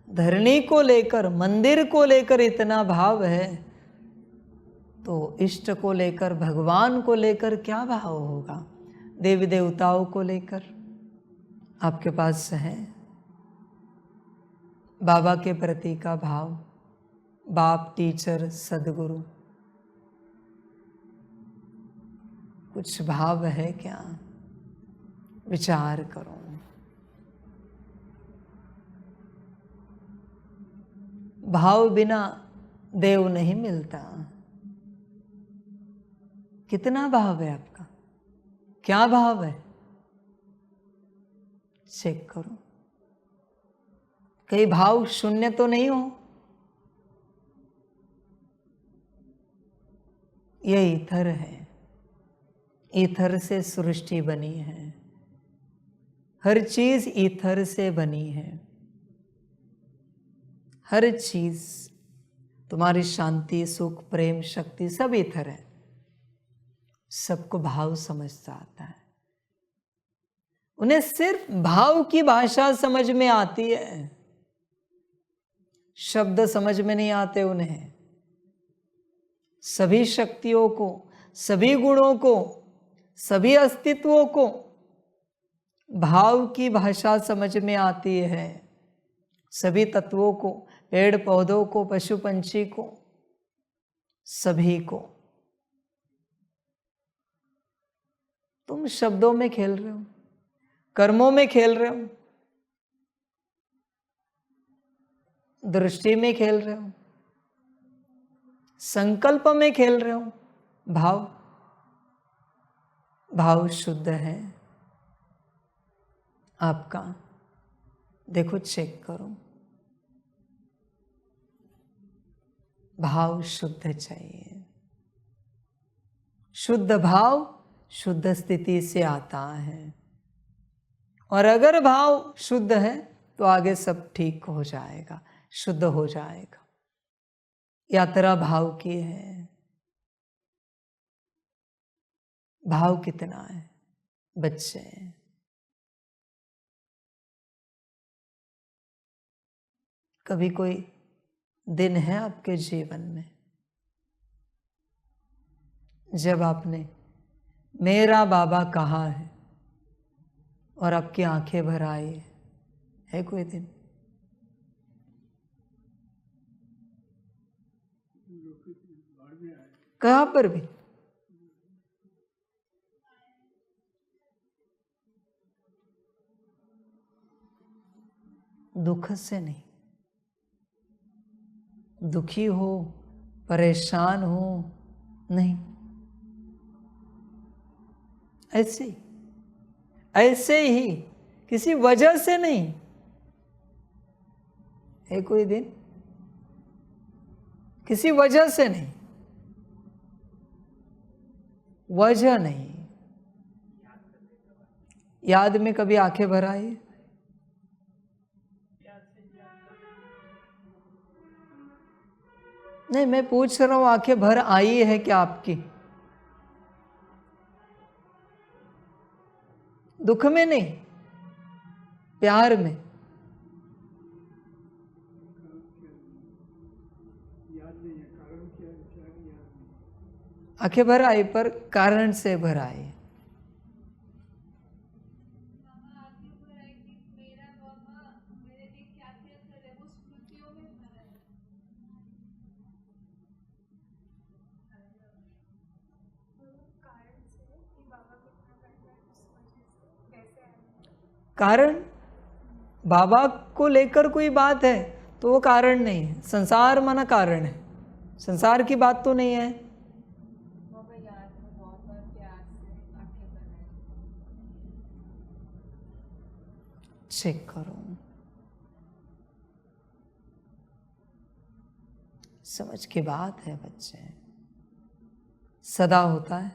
धरनी को लेकर, मंदिर को लेकर इतना भाव है तो इष्ट को लेकर, भगवान को लेकर क्या भाव होगा? देवी देवताओं को लेकर आपके पास है? बाबा के प्रति का भाव, बाप, टीचर, सदगुरु, कुछ भाव है क्या? विचार करो। भाव बिना देव नहीं मिलता। कितना भाव है आपका, क्या भाव है? चेक करो, कई भाव शून्य तो नहीं हो। ये ईथर है, ईथर से सृष्टि बनी है। हर चीज ईथर से बनी है, हर चीज, तुम्हारी शांति, सुख, प्रेम, शक्ति सब ईथर है। सबको भाव समझता आता है, उन्हें सिर्फ भाव की भाषा समझ में आती है, शब्द समझ में नहीं आते उन्हें। सभी शक्तियों को, सभी गुणों को, सभी अस्तित्वों को भाव की भाषा समझ में आती है। सभी तत्वों को, पेड़ पौधों को, पशु पंछी को, सभी को। तुम शब्दों में खेल रहे हो, कर्मों में खेल रहे हो, दृष्टि में खेल रहे हो, संकल्प में खेल रहे हो। भाव शुद्ध है आपका, देखो चेक करो, भाव शुद्ध चाहिए। शुद्ध भाव शुद्ध स्थिति से आता है, और अगर भाव शुद्ध है तो आगे सब ठीक हो जाएगा, शुद्ध हो जाएगा। यात्रा भाव की है। भाव कितना है? बच्चे, कभी कोई दिन है आपके जीवन में जब आपने मेरा बाबा कहा है और आपकी आंखें भर आई है कोई दिन? कहाँ पर भी? दुख से नहीं, दुखी हो, परेशान हो, नहीं, ऐसे ही किसी वजह से नहीं है कोई दिन, किसी वजह से नहीं, वजह नहीं। याद में कभी आंखें भर आई? नहीं, मैं पूछ रहा हूं आंखें भर आई है क्या आपकी? दुख में नहीं, प्यार में। आंखें भर आई पर कारण से भर आई। कारण बाबा को लेकर कोई बात है तो वो कारण नहीं है। संसार माना कारण है, संसार की बात तो नहीं है। चेक करो, समझ की बात है बच्चे। सदा होता है,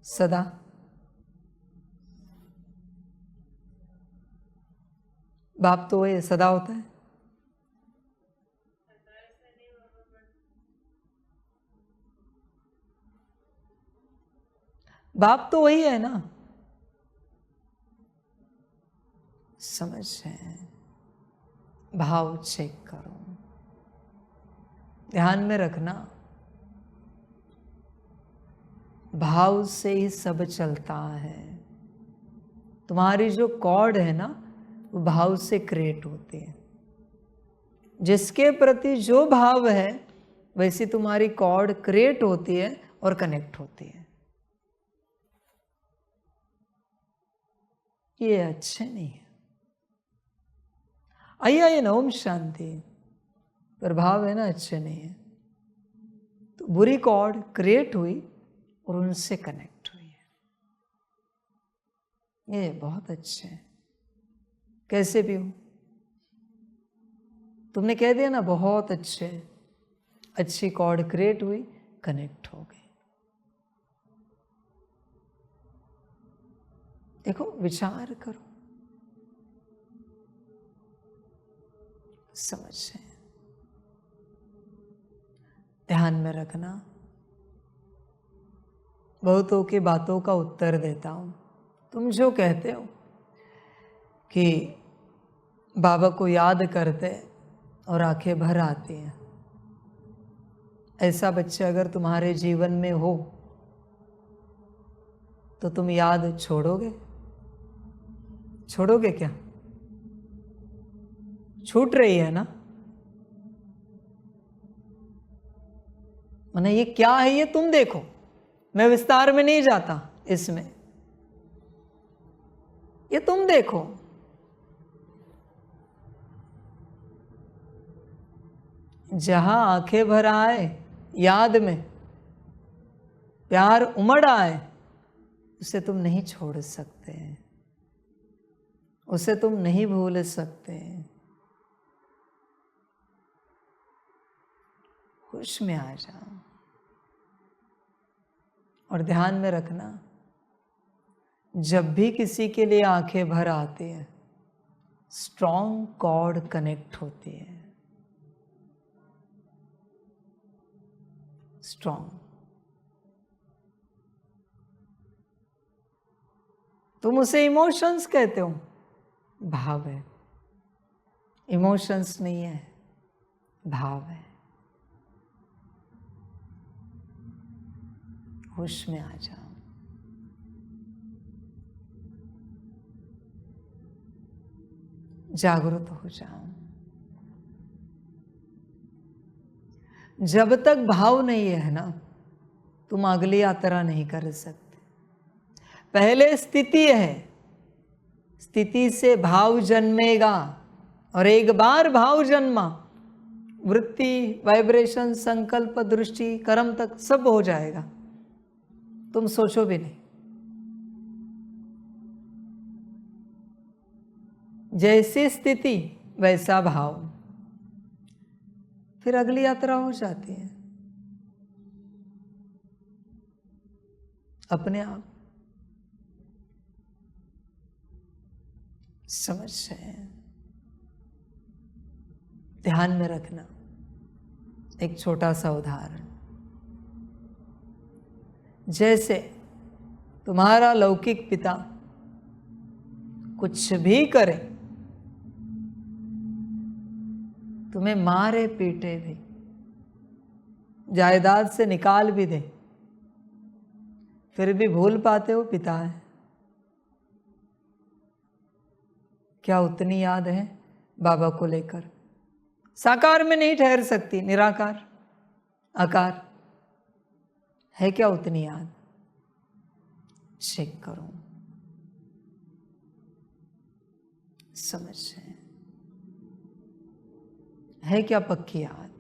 सदा बाप तो वही सदा होता है। बाप तो वही है ना। समझ है, भाव चेक करो, ध्यान में रखना, भाव से ही सब चलता है। तुम्हारी जो कॉर्ड है ना वो भाव से क्रिएट होती है। जिसके प्रति जो भाव है वैसी तुम्हारी कॉर्ड क्रिएट होती है और कनेक्ट होती है। ये अच्छे नहीं है। आइए ना, ओम शांति। प्रभाव है ना अच्छे नहीं है, तो बुरी कॉर्ड क्रिएट हुई और उनसे कनेक्ट हुई है। ये बहुत अच्छे हैं, कैसे भी हो। तुमने कह दिया ना बहुत अच्छे, अच्छी कॉर्ड क्रिएट हुई, कनेक्ट हो गई। देखो, विचार करो, समझ। ध्यान में रखना, बहुतों की बातों का उत्तर देता हूं। तुम जो कहते हो कि बाबा को याद करते और आंखें भर आती हैं, ऐसा बच्चा अगर तुम्हारे जीवन में हो तो तुम याद छोड़ोगे? छोड़ोगे क्या? छूट रही है ना? माने ये क्या है, ये तुम देखो, मैं विस्तार में नहीं जाता इसमें, ये तुम देखो। जहां आंखें भर आए, याद में प्यार उमड़ आए, उसे तुम नहीं छोड़ सकते, उसे तुम नहीं भूल सकते। होश में आ जाओ और ध्यान में रखना, जब भी किसी के लिए आंखें भर आती है, स्ट्रॉन्ग कॉर्ड कनेक्ट होती है, स्ट्रॉन्ग। तुम उसे इमोशंस कहते हो, भाव है। इमोशंस नहीं है, भाव है। होश में आ जाओ। जागरूक हो जाओ। जब तक भाव नहीं है ना, तुम अगली यात्रा नहीं कर सकते। पहले स्थिति है, स्थिति से भाव जन्मेगा, और एक बार भाव जन्मा, वृत्ति, वाइब्रेशन, संकल्प, दृष्टि, कर्म तक सब हो जाएगा, तुम सोचो भी नहीं। जैसी स्थिति वैसा भाव, फिर अगली यात्रा हो जाती है अपने आप। समझ रहे हैं? ध्यान में रखना। एक छोटा सा उदाहरण, जैसे तुम्हारा लौकिक पिता कुछ भी करे, तुम्हें मारे पीटे भी, जायदाद से निकाल भी दे, फिर भी भूल पाते हो पिता है। क्या उतनी याद है बाबा को लेकर? साकार में नहीं ठहर सकती, निराकार, आकार है क्या उतनी याद? चेक करो। समझ है क्या पक्की याद?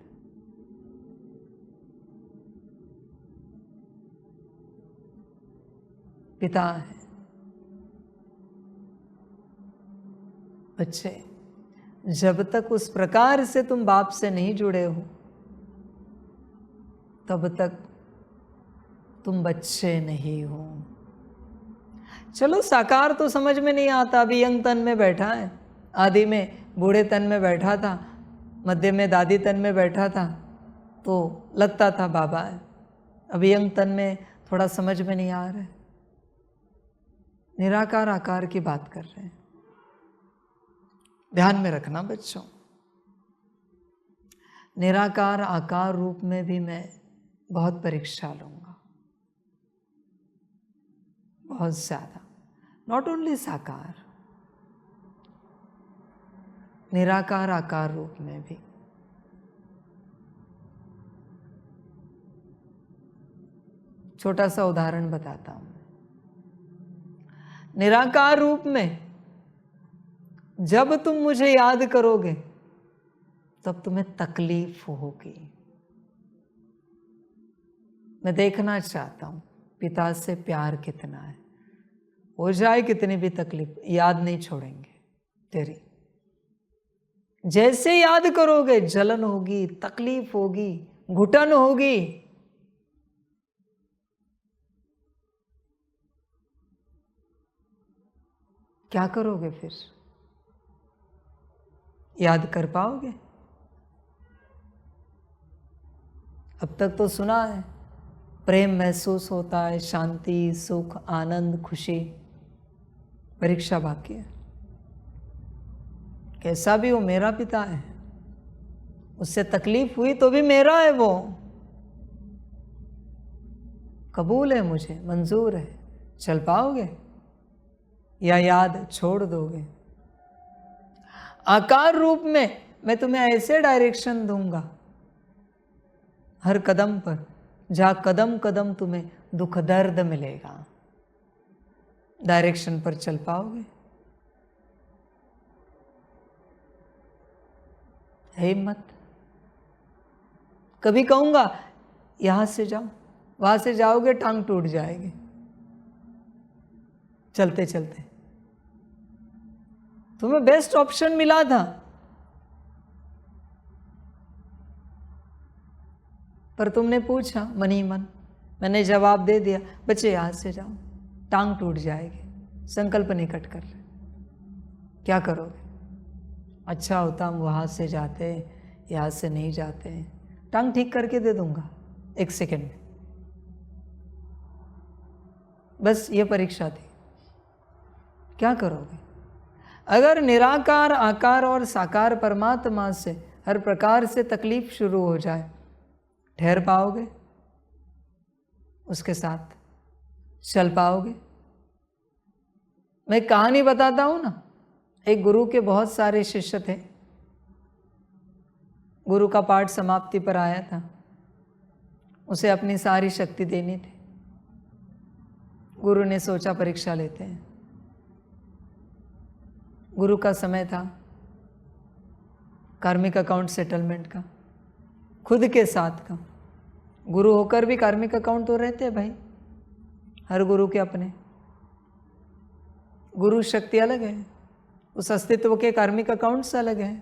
पिता है। बच्चे, जब तक उस प्रकार से तुम बाप से नहीं जुड़े हो, तब तक तुम बच्चे नहीं हो। चलो, साकार तो समझ में नहीं आता, अभी यंग तन में बैठा है, आदि में बूढ़े तन में बैठा था, मध्य में दादी तन में बैठा था, तो लगता था बाबा है। अभी यंग तन में थोड़ा समझ में नहीं आ रहा है। निराकार आकार की बात कर रहे हैं। ध्यान में रखना बच्चों, निराकार आकार रूप में भी मैं बहुत परीक्षा लूंगा, बहुत ज्यादा। नॉट ओनली साकार, निराकार आकार रूप में भी। छोटा सा उदाहरण बताता हूं। निराकार रूप में जब तुम मुझे याद करोगे, तब तुम्हें तकलीफ होगी। मैं देखना चाहता हूं पिता से प्यार कितना है। हो जाए कितनी भी तकलीफ, याद नहीं छोड़ेंगे तेरी। जैसे याद करोगे, जलन होगी, तकलीफ होगी, घुटन होगी। क्या करोगे फिर? याद कर पाओगे? अब तक तो सुना है, प्रेम महसूस होता है, शांति, सुख, आनंद, खुशी। परीक्षा बाकी है। कैसा भी हो मेरा पिता है, उससे तकलीफ हुई तो भी मेरा है वो, कबूल है, मुझे मंजूर है। चल पाओगे या याद छोड़ दोगे? आकार रूप में मैं तुम्हें ऐसे डायरेक्शन दूंगा हर कदम पर, जहां कदम कदम तुम्हें दुख दर्द मिलेगा। डायरेक्शन पर चल पाओगे? है हिम्मत? कभी कहूंगा यहां से जाओ, वहां से जाओगे टांग टूट जाएगी चलते चलते। तुम्हें बेस्ट ऑप्शन मिला था, पर तुमने पूछा मन ही मन, मैंने जवाब दे दिया, बच्चे यहां से जाओ, टांग टूट जाएगी। संकल्प नहीं कट कर रहे, क्या करोगे? अच्छा होता हम वहां से जाते, यहां से नहीं जाते। टांग ठीक करके दे दूंगा 1 सेकेंड में। बस ये परीक्षा थी, क्या करोगे? अगर निराकार, आकार और साकार परमात्मा से हर प्रकार से तकलीफ शुरू हो जाए, ठहर पाओगे? उसके साथ चल पाओगे? मैं कहानी बताता हूं ना। एक गुरु के बहुत सारे शिष्य थे। गुरु का पाठ समाप्ति पर आया था, उसे अपनी सारी शक्ति देनी थी। गुरु ने सोचा परीक्षा लेते हैं। गुरु का समय था कार्मिक अकाउंट सेटलमेंट का, खुद के साथ का। गुरु होकर भी कार्मिक अकाउंट तो रहते हैं भाई, हर गुरु के अपने। गुरु शक्ति अलग है, उस अस्तित्व के कार्मिक अकाउंट से अलग है।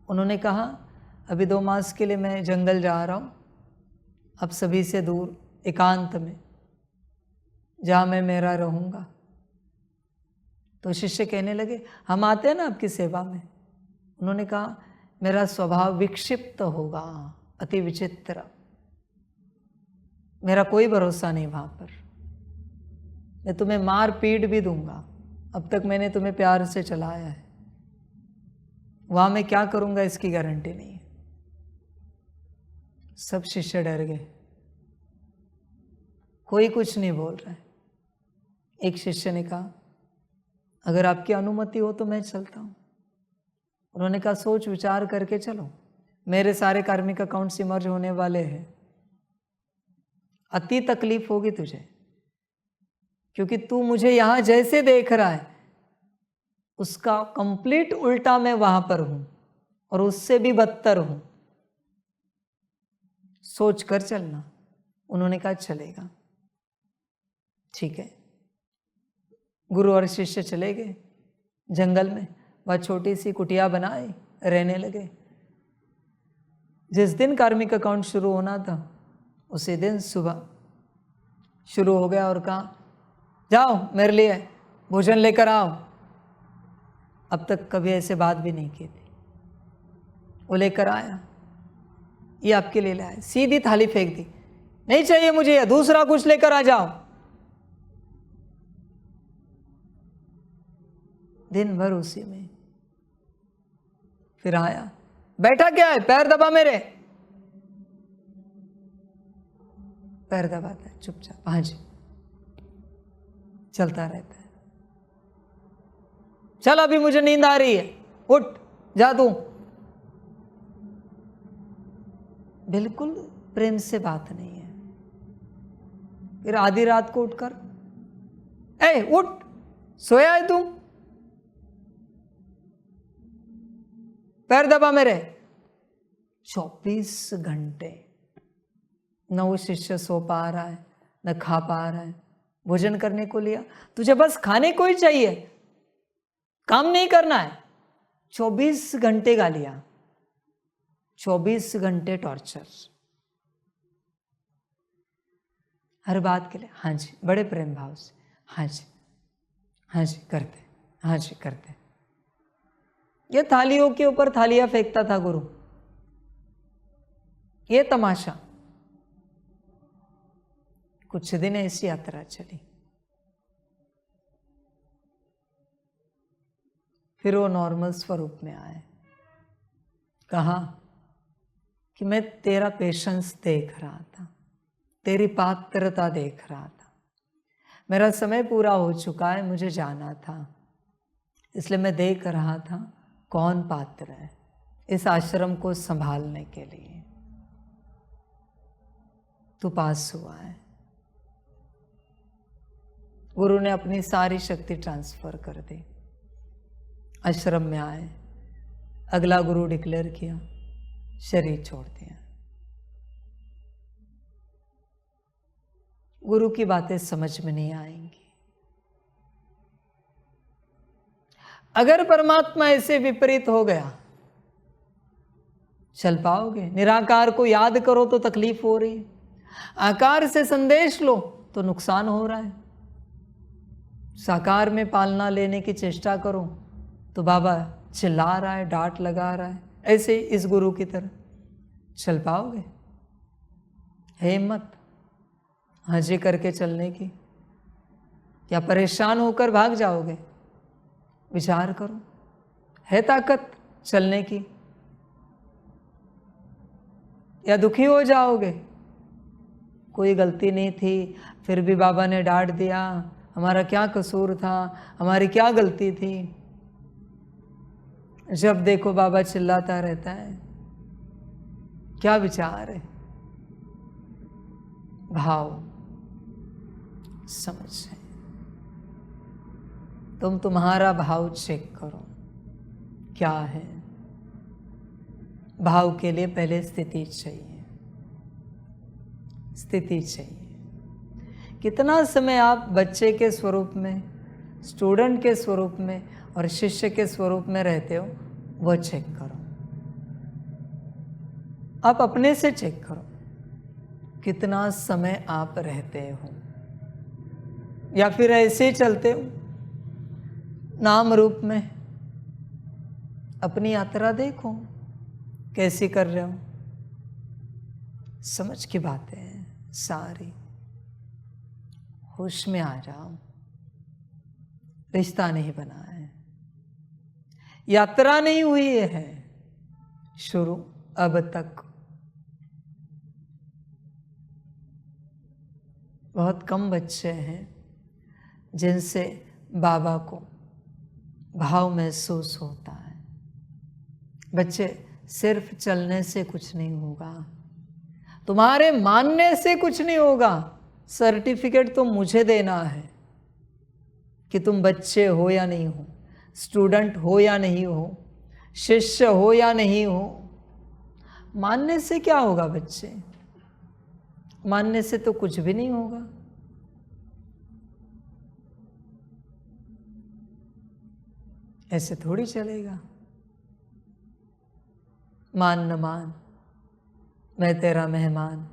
उन्होंने कहा अभी 2 मास के लिए मैं जंगल जा रहा हूं, अब सभी से दूर एकांत में, जहां मैं मेरा रहूंगा। तो शिष्य कहने लगे हम आते हैं ना आपकी सेवा में। उन्होंने कहा मेरा स्वभाव विक्षिप्त होगा, अति विचित्र, मेरा कोई भरोसा नहीं वहां पर, मैं तुम्हें मार पीट भी दूंगा। अब तक मैंने तुम्हें प्यार से चलाया है, वहां मैं क्या करूंगा इसकी गारंटी नहीं है। सब शिष्य डर गए, कोई कुछ नहीं बोल रहा है। एक शिष्य ने कहा अगर आपकी अनुमति हो तो मैं चलता हूं। उन्होंने कहा सोच विचार करके चलो, मेरे सारे कार्मिक अकाउंट्स मर्ज होने वाले हैं, अति तकलीफ होगी तुझे, क्योंकि तू मुझे यहां जैसे देख रहा है उसका कंप्लीट उल्टा मैं वहां पर हूं, और उससे भी बदतर हूं। सोच कर चलना। उन्होंने कहा चलेगा, ठीक है। गुरु और शिष्य चले गए जंगल में, वह छोटी सी कुटिया बनाए, रहने लगे। जिस दिन कार्मिक अकाउंट शुरू होना था उसी दिन सुबह शुरू हो गया, और कहा जाओ मेरे लिए भोजन लेकर आओ। अब तक कभी ऐसे बात भी नहीं की थी। वो लेकर आया, ये आपके लिए लाया, सीधी थाली फेंक दी, नहीं चाहिए मुझे, या दूसरा कुछ लेकर आ जाओ। दिन भर उसी में। फिर आया, बैठा क्या है, पैर दबा मेरे। पैर दबाता है चुपचाप, हाँ जी, चलता रहता है। चल अभी मुझे नींद आ रही है, उठ जा तू। बिल्कुल प्रेम से बात नहीं है। फिर आधी रात को उठकर ए उठ, सोया है तू, पैर दबा मेरे। 24 घंटे न वो शिष्य सो पा रहा है, न खा पा रहा है। भोजन करने को लिया, तुझे बस खाने को ही चाहिए, काम नहीं करना है। 24 घंटे गालियां, 24 घंटे टॉर्चर, हर बात के लिए हाँ जी, बड़े प्रेम भाव से हाँ जी, हाँ जी करते, हाँ जी करते। ये थालियों के ऊपर थालियां फेंकता था गुरु, ये तमाशा। कुछ दिन ऐसी यात्रा चली, फिर वो नॉर्मल स्वरूप में आए। कहा कि मैं तेरा पेशेंस देख रहा था, तेरी पात्रता देख रहा था, मेरा समय पूरा हो चुका है, मुझे जाना था, इसलिए मैं देख रहा था कौन पात्र है इस आश्रम को संभालने के लिए। तू पास हुआ है। गुरु ने अपनी सारी शक्ति ट्रांसफर कर दी, आश्रम में आए, अगला गुरु डिक्लेयर किया, शरीर छोड़ दिया। गुरु की बातें समझ में नहीं आएंगी। अगर परमात्मा ऐसे विपरीत हो गया, चल पाओगे? निराकार को याद करो तो तकलीफ हो रही है, आकार से संदेश लो तो नुकसान हो रहा है, साकार में पालना लेने की चेष्टा करो तो बाबा चिल्ला रहा है, डांट लगा रहा है। ऐसे इस गुरु की तरह चल पाओगे? है हिम्मत हाजी करके चलने की, या परेशान होकर भाग जाओगे? विचार करो। है ताकत चलने की, या दुखी हो जाओगे? कोई गलती नहीं थी, फिर भी बाबा ने डांट दिया, हमारा क्या कसूर था, हमारी क्या गलती थी? जब देखो बाबा चिल्लाता रहता है। क्या विचार है? भाव समझ है। तुम तुम्हारा भाव चेक करो क्या है। भाव के लिए पहले स्थिति चाहिए, स्थिति चाहिए। कितना समय आप बच्चे के स्वरूप में, स्टूडेंट के स्वरूप में और शिष्य के स्वरूप में रहते हो, वो चेक करो। आप अपने से चेक करो कितना समय आप रहते हो, या फिर ऐसे ही चलते हो नाम रूप में। अपनी यात्रा देखो कैसी कर रहे हो। समझ की बातें हैं सारी, होश में आ जाओ। रिश्ता नहीं बना है, यात्रा नहीं हुई है शुरू अब तक। बहुत कम बच्चे हैं जिनसे बाबा को भाव महसूस होता है। बच्चे सिर्फ चलने से कुछ नहीं होगा, तुम्हारे मानने से कुछ नहीं होगा। सर्टिफिकेट तो मुझे देना है कि तुम बच्चे हो या नहीं हो, स्टूडेंट हो या नहीं हो, शिष्य हो या नहीं हो। मानने से क्या होगा बच्चे? मानने से तो कुछ भी नहीं होगा। ऐसे थोड़ी चलेगा। मान न मान, मैं तेरा मेहमान,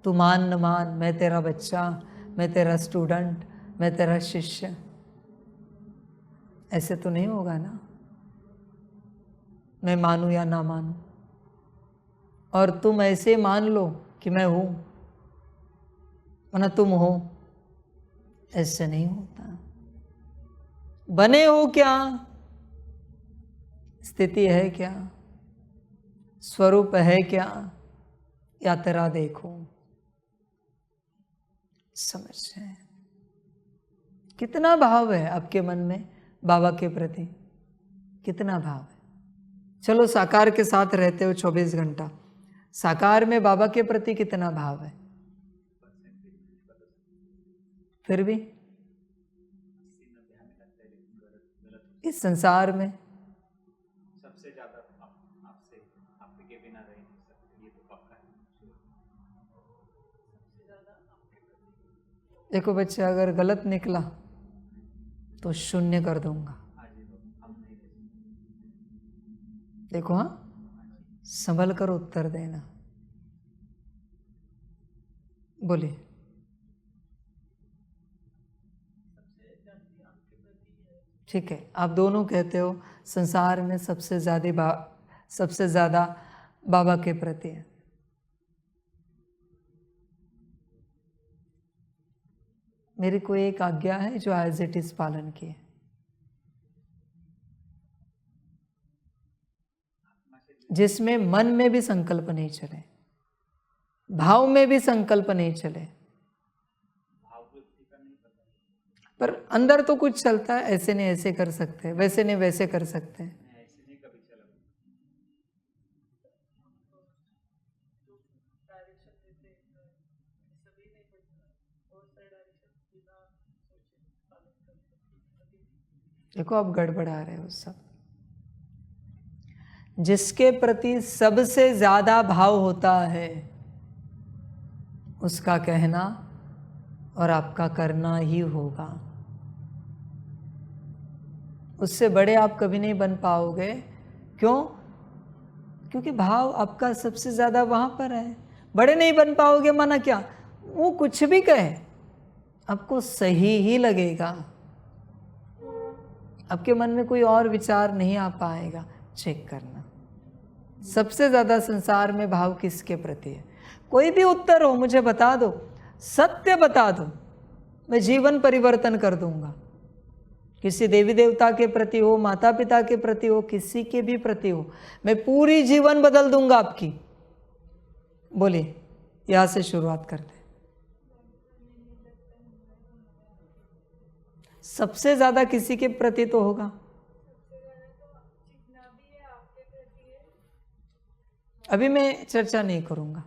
तू मान न मान, मैं तेरा बच्चा, मैं तेरा स्टूडेंट, मैं तेरा शिष्य। ऐसे तो नहीं होगा ना। मैं मानूं या ना मानूं, और तुम ऐसे मान लो कि मैं हूं, वरना तुम हो। ऐसे नहीं होता। बने हो क्या? स्थिति है क्या? स्वरूप है क्या? यात्रा देखो, समझ है। कितना भाव है आपके मन में बाबा के प्रति? कितना भाव है? चलो साकार के साथ रहते हो 24 घंटा, साकार में बाबा के प्रति कितना भाव है? फिर भी इस संसार में सबसे ज्यादा आपसे, आपके बिना रह नहीं सकते, ये तो पक्का है। देखो बच्चे, अगर गलत निकला तो शून्य कर दूंगा। देखो, हाँ, संभल कर उत्तर देना। बोलिए। ठीक है, आप दोनों कहते हो संसार में सबसे ज़्यादा बाबा के प्रति है। मेरी कोई एक आज्ञा है जो एज इट इज पालन की है। जिसमें मन में भी संकल्प नहीं चले, भाव में भी संकल्प नहीं चले, पर अंदर तो कुछ चलता है, ऐसे नहीं ऐसे कर सकते हैं, वैसे नहीं वैसे कर सकते हैं। देखो आप गड़बड़ा रहे हो सब। जिसके प्रति सबसे ज्यादा भाव होता है उसका कहना और आपका करना ही होगा। उससे बड़े आप कभी नहीं बन पाओगे। क्यों? क्योंकि भाव आपका सबसे ज्यादा वहां पर है। बड़े नहीं बन पाओगे माना क्या? वो कुछ भी कहे आपको सही ही लगेगा, आपके मन में कोई और विचार नहीं आ पाएगा। चेक करना सबसे ज्यादा संसार में भाव किसके प्रति है। कोई भी उत्तर हो मुझे बता दो, सत्य बता दो, मैं जीवन परिवर्तन कर दूंगा। किसी देवी देवता के प्रति हो, माता पिता के प्रति हो, किसी के भी प्रति हो, मैं पूरी जीवन बदल दूंगा आपकी। बोलिए, यहां से शुरुआत करते हैं। सबसे ज्यादा किसी के प्रति तो होगा। अभी मैं चर्चा नहीं करूंगा।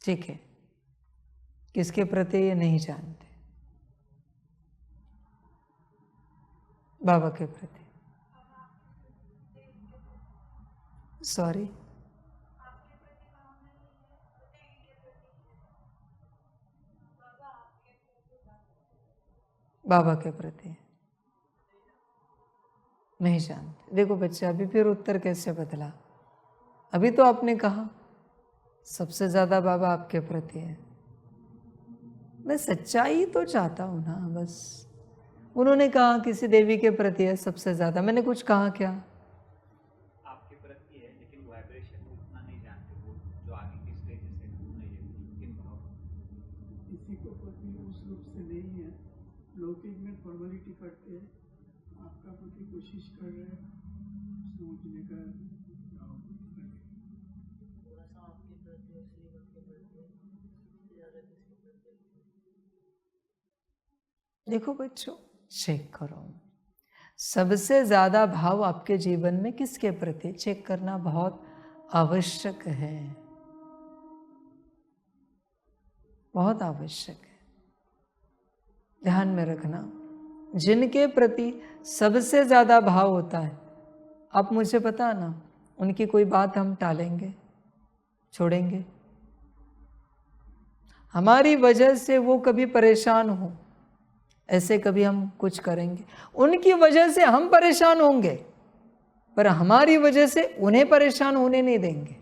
ठीक है, किसके प्रति ये नहीं जानते। बाबा के प्रति। सॉरी, बाबा के प्रति नहीं जानते। देखो बच्चे, अभी फिर उत्तर कैसे बदला? अभी तो आपने कहा सबसे ज्यादा बाबा आपके प्रति है। मैं सच्चाई तो चाहता हूं ना, बस। उन्होंने कहा किसी देवी के प्रति है सबसे ज्यादा, मैंने कुछ कहा क्या? आपके प्रति है, लेकिन वाइब्रेशन उतना नहीं जानते, वो जो आगे की स्टेजेस है नहीं है, लेकिन भाव किसी को प्रति उस रूप से नहीं है। लौकिक में फॉर्मेलिटी करते हैं, आपका प्रति कोशिश कर रहे हैं समझने का। थोड़ा सा आपके प्रति असली के प्रति ज्यादा किसके प्रति। देखो बच्चों, चेक करो सबसे ज्यादा भाव आपके जीवन में किसके प्रति, चेक करना बहुत आवश्यक है, बहुत आवश्यक है। ध्यान में रखना, जिनके प्रति सबसे ज्यादा भाव होता है, आप मुझे बताना, उनकी कोई बात हम टालेंगे, छोड़ेंगे? हमारी वजह से वो कभी परेशान हो, ऐसे कभी हम कुछ करेंगे? उनकी वजह से हम परेशान होंगे, पर हमारी वजह से उन्हें परेशान होने नहीं देंगे।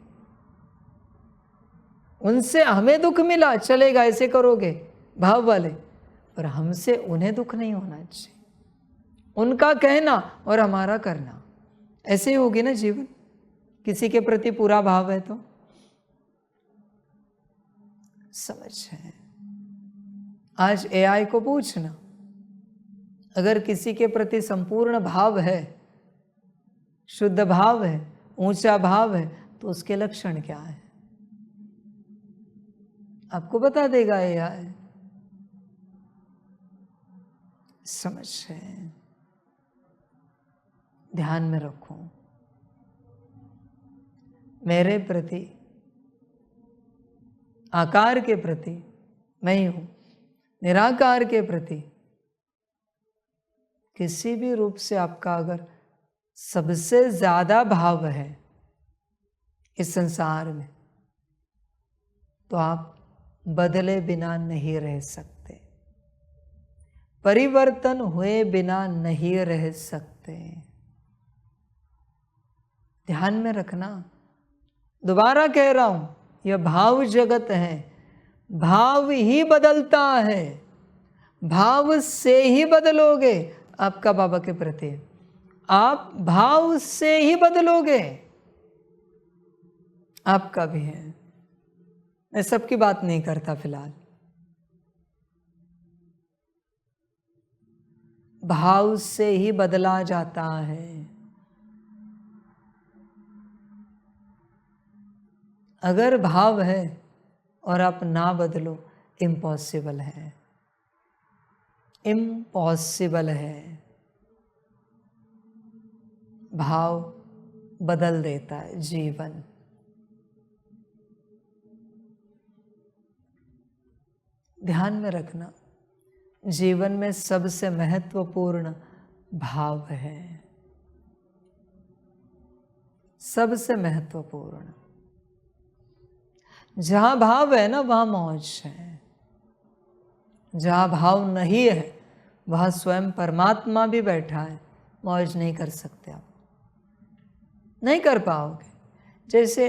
उनसे हमें दुख मिला, चलेगा, ऐसे करोगे भाव वाले, पर हमसे उन्हें दुख नहीं होना चाहिए। उनका कहना और हमारा करना, ऐसे ही होगी ना जीवन। किसी के प्रति पूरा भाव है तो समझ है। आज एआई को पूछना, अगर किसी के प्रति संपूर्ण भाव है, शुद्ध भाव है, ऊंचा भाव है, तो उसके लक्षण क्या है? आपको बता देगा एआई। समझ है? ध्यान में रखो, मेरे प्रति, आकार के प्रति मैं ही हूं, निराकार के प्रति किसी भी रूप से आपका अगर सबसे ज्यादा भाव है इस संसार में, तो आप बदले बिना नहीं रह सकते, परिवर्तन हुए बिना नहीं रह सकते। ध्यान में रखना, दोबारा कह रहा हूं, यह भाव जगत है, भाव ही बदलता है, भाव से ही बदलोगे आपका बाबा के प्रति, आप भाव से ही बदलोगे, आपका भी है। मैं सबकी बात नहीं करता फिलहाल, भाव से ही बदला जाता है। अगर भाव है और आप ना बदलो, इम्पॉसिबल है, इम्पॉसिबल है। भाव बदल देता है जीवन। ध्यान में रखना, जीवन में सबसे महत्वपूर्ण भाव है, सबसे महत्वपूर्ण। जहां भाव है ना, वहां मौज है। जहां भाव नहीं है, वहां स्वयं परमात्मा भी बैठा है, मौज नहीं कर सकते आप, नहीं कर पाओगे। जैसे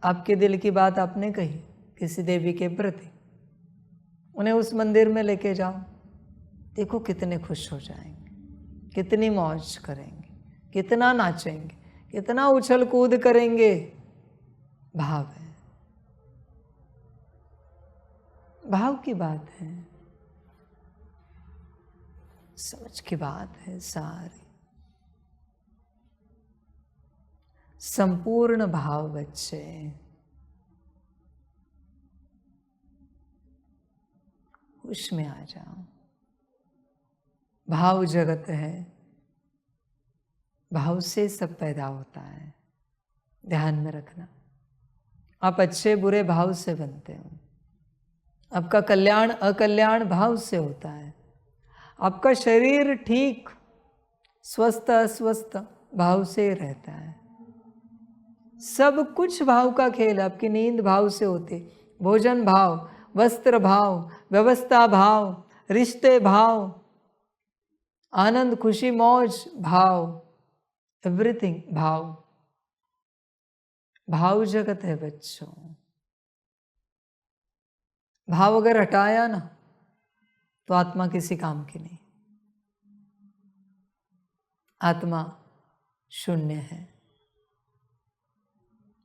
आपके दिल की बात आपने कही किसी देवी के प्रति, उन्हें उस मंदिर में लेके जाओ, देखो कितने खुश हो जाएंगे, कितनी मौज करेंगे, कितना नाचेंगे, कितना उछल कूद करेंगे। भाव है, भाव की बात है, समझ की बात है सारी। संपूर्ण भाव बच्चे, होश में आ जाओ। भाव जगत है, भाव से सब पैदा होता है। ध्यान में रखना, आप अच्छे बुरे भाव से बनते हो, आपका कल्याण अकल्याण भाव से होता है, आपका शरीर ठीक स्वस्थ अस्वस्थ भाव से ही रहता है। सब कुछ भाव का खेल। आपकी नींद भाव से होती, भोजन भाव, वस्त्र भाव, व्यवस्था भाव, रिश्ते भाव, आनंद खुशी मौज भाव, एवरीथिंग भाव। भाव जगत है बच्चों। भाव अगर हटाया ना, तो आत्मा किसी काम की नहीं, आत्मा शून्य है।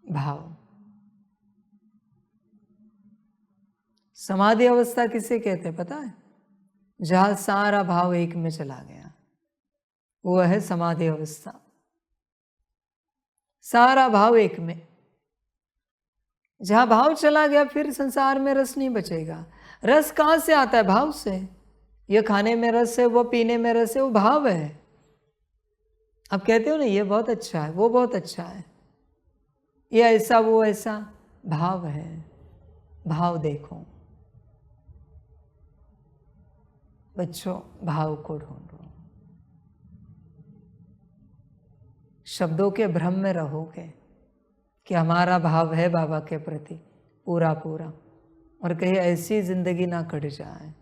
भाव, समाधि अवस्था किसे कहते हैं पता है? जहां सारा भाव एक में चला गया, वो है समाधि अवस्था। सारा भाव एक में, जहां भाव चला गया फिर संसार में रस नहीं बचेगा। रस कहां से आता है? भाव से। ये खाने में रस है, वो पीने में रस है, वो भाव है। आप कहते हो ना ये बहुत अच्छा है, वो बहुत अच्छा है, ये ऐसा वो ऐसा, भाव है। भाव देखो बच्चों, भाव को ढूंढो। शब्दों के भ्रम में रहोगे कि हमारा भाव है बाबा के प्रति पूरा पूरा, और कहीं ऐसी जिंदगी ना कट जाए।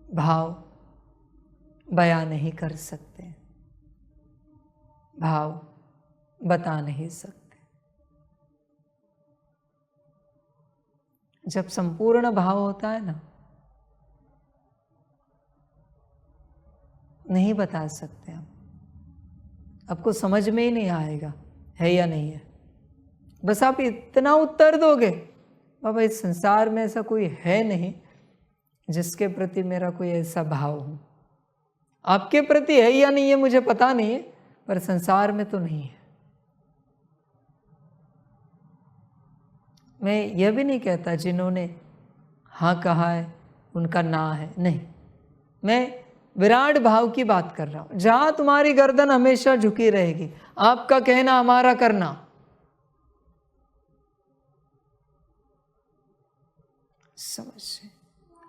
भाव बयां नहीं कर सकते, भाव बता नहीं सकते। जब संपूर्ण भाव होता है ना, नहीं बता सकते हम, आपको समझ में ही नहीं आएगा है या नहीं है। बस आप इतना उत्तर दोगे, बाबा इस संसार में ऐसा कोई है नहीं जिसके प्रति मेरा कोई ऐसा भाव हो। आपके प्रति है या नहीं है मुझे पता नहीं है, पर संसार में तो नहीं है। मैं यह भी नहीं कहता जिन्होंने हाँ कहा है उनका ना है, नहीं। मैं विराट भाव की बात कर रहा हूं, जहां तुम्हारी गर्दन हमेशा झुकी रहेगी, आपका कहना हमारा करना। समझे?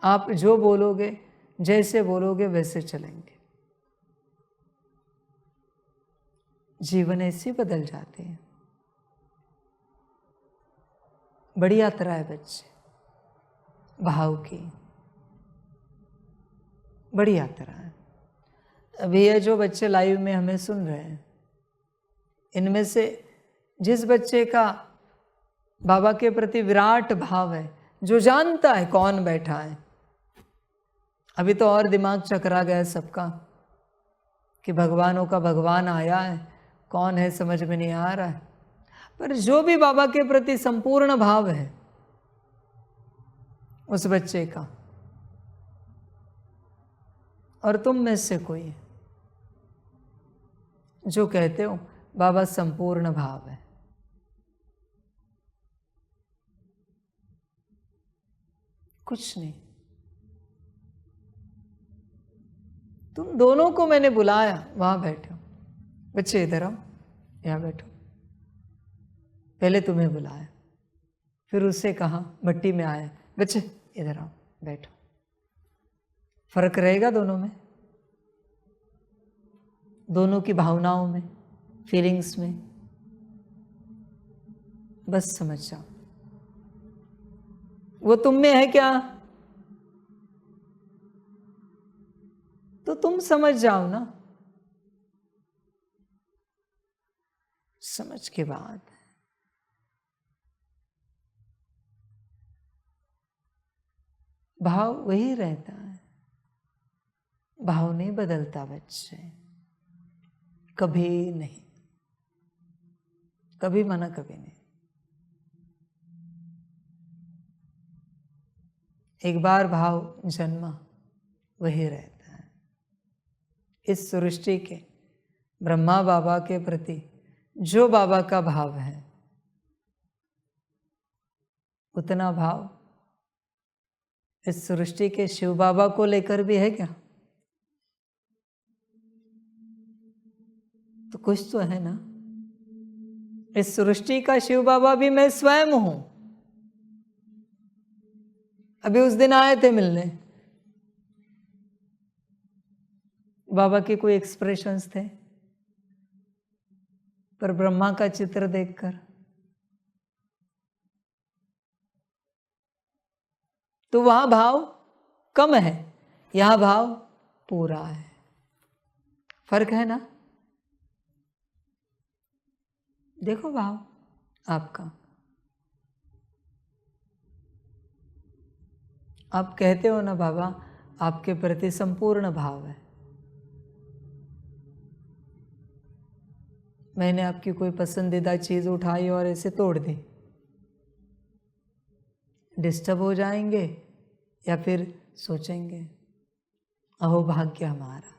आप जो बोलोगे, जैसे बोलोगे वैसे चलेंगे। जीवन ऐसे बदल जाते हैं। बड़ी यात्रा है बच्चे, भाव की बड़ी यात्रा है। अभी ये जो बच्चे लाइव में हमें सुन रहे हैं, इनमें से जिस बच्चे का बाबा के प्रति विराट भाव है, जो जानता है कौन बैठा है, अभी तो और दिमाग चकरा गया सबका कि भगवानों का भगवान आया है, कौन है समझ में नहीं आ रहा है। पर जो भी बाबा के प्रति संपूर्ण भाव है उस बच्चे का, और तुम में से कोई जो कहते हो बाबा संपूर्ण भाव है, कुछ नहीं। तुम दोनों को मैंने बुलाया, वहां बैठो बच्चे, इधर आओ, यहां बैठो। पहले तुम्हें बुलाया, फिर उससे कहा, भट्टी में आया, बच्चे इधर आओ बैठो। फर्क रहेगा दोनों में, दोनों की भावनाओं में, फीलिंग्स में, बस समझ जाओ। वो तुम में है क्या, तो तुम समझ जाओ ना। समझ के बाद भाव वही रहता है, भाव नहीं बदलता बच्चे, कभी नहीं, कभी माना कभी नहीं। एक बार भाव जन्मा वही रहता है। इस सृष्टि के ब्रह्मा बाबा के प्रति जो बाबा का भाव है, उतना भाव इस सृष्टि के शिव बाबा को लेकर भी है क्या? तो कुछ तो है ना। इस सृष्टि का शिव बाबा भी मैं स्वयं हूं। अभी उस दिन आए थे मिलने, बाबा के कोई एक्सप्रेशंस थे, पर ब्रह्मा का चित्र देखकर तो वहां भाव कम है, यहां भाव पूरा है। फर्क है ना। देखो भाव आपका, आप कहते हो ना बाबा आपके प्रति संपूर्ण भाव है। मैंने आपकी कोई पसंदीदा चीज उठाई और ऐसे तोड़ दी, डिस्टर्ब हो जाएंगे या फिर सोचेंगे अहो भाग्य हमारा।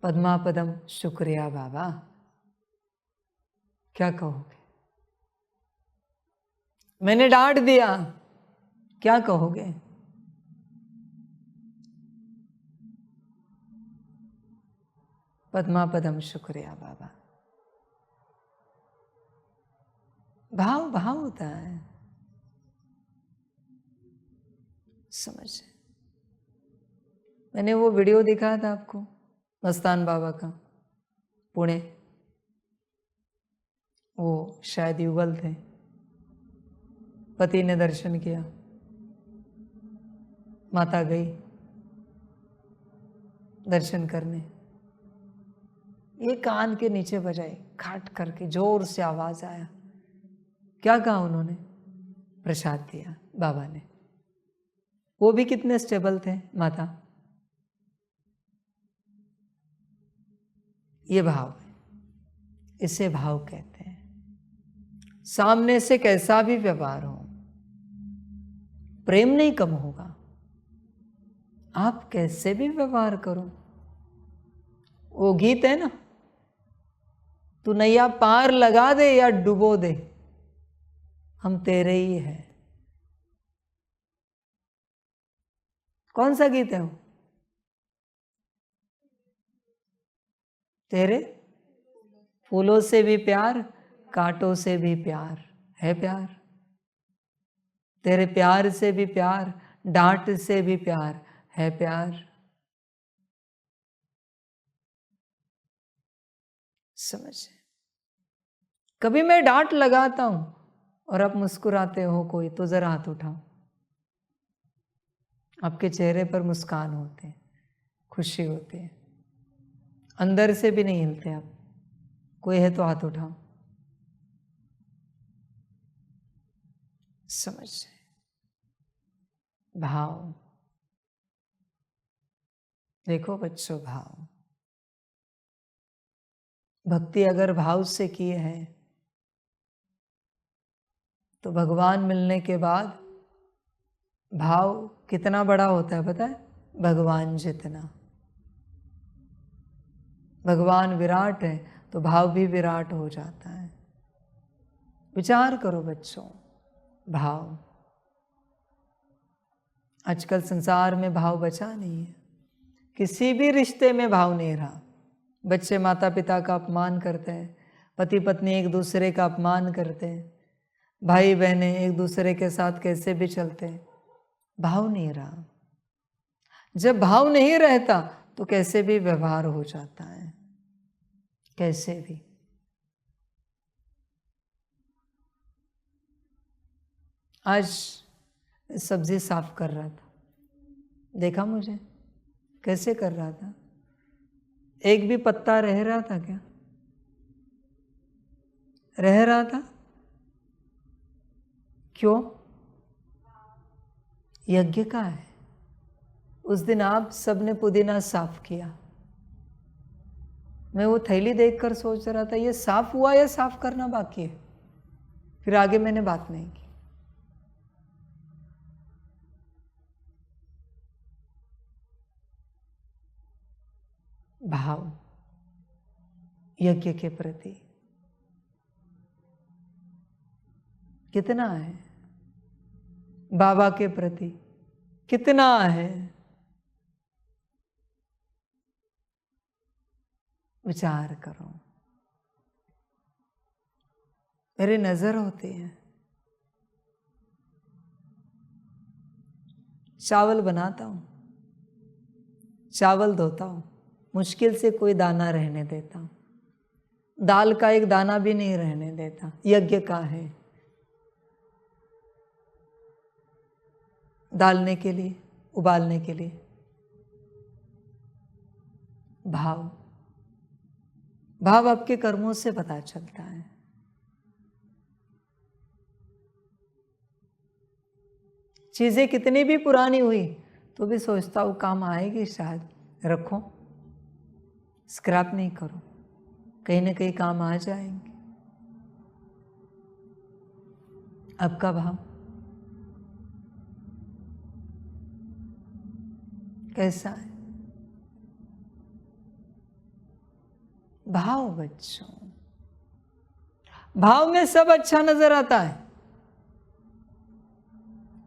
पद्मा पदम शुक्रिया बाबा, क्या कहोगे? मैंने डांट दिया, क्या कहोगे? पद्मा पदम शुक्रिया बाबा। भाव भाव होता है, समझे। मैंने वो वीडियो दिखाया था आपको मस्तान बाबा का, पुणे, वो शायद युगल थे, पति ने दर्शन किया, माता गई दर्शन करने, ये कान के नीचे बजाई खाट करके, जोर से आवाज आया। क्या कहा उन्होंने? प्रसाद दिया बाबा ने। वो भी कितने स्टेबल थे माता। ये भाव है, इसे भाव कहते हैं। सामने से कैसा भी व्यवहार हो, प्रेम नहीं कम होगा। आप कैसे भी व्यवहार करो, वो गीत है ना, तू नैया पार लगा दे या डुबो दे, हम तेरे ही हैं। कौन सा गीत है वो? तेरे फूलों से भी प्यार, कांटों से भी प्यार है प्यार, तेरे प्यार से भी प्यार, डांट से भी प्यार है प्यार। समझे? कभी मैं डांट लगाता हूं और आप मुस्कुराते हो कोई, तो जरा हाथ उठाओ। आपके चेहरे पर मुस्कान होते हैं, खुशी होती है, अंदर से भी नहीं हिलते आप। कोई है तो हाथ उठाओ। समझ भाव, देखो बच्चों, भाव, भक्ति अगर भाव से किए है तो भगवान मिलने के बाद भाव कितना बड़ा होता है पता है? भगवान जितना। भगवान विराट है तो भाव भी विराट हो जाता है। विचार करो बच्चों, भाव। आजकल संसार में भाव बचा नहीं है, किसी भी रिश्ते में भाव नहीं रहा। बच्चे माता पिता का अपमान करते हैं, पति पत्नी एक दूसरे का अपमान करते हैं, भाई बहनें एक दूसरे के साथ कैसे भी चलते हैं, भाव नहीं रहा। जब भाव नहीं रहता तो कैसे भी व्यवहार हो जाता है, कैसे भी। आज सब्जी साफ कर रहा था, देखा मुझे कैसे कर रहा था? एक भी पत्ता रह रहा था क्या? रह रहा था? क्यों? यज्ञ का है। उस दिन आप सबने पुदीना साफ किया। मैं वो थैली देखकर सोच रहा था ये साफ हुआ या साफ करना बाकी है। फिर आगे मैंने बात नहीं की। भाव यज्ञ के प्रति कितना है, बाबा के प्रति कितना है, विचार करो। मेरी नजर होती है, चावल बनाता हूं, चावल धोता हूं, मुश्किल से कोई दाना रहने देता हूं, दाल का एक दाना भी नहीं रहने देता। यज्ञ का है, डालने के लिए, उबालने के लिए। भाव, भाव आपके कर्मों से पता चलता है। चीजें कितनी भी पुरानी हुई तो भी सोचता हूं काम आएगी, शायद रखो, स्क्रैप नहीं करो, कहीं ना कहीं काम आ जाएंगे। आपका भाव कैसा है? भाव बच्चों, भाव में सब अच्छा नजर आता है,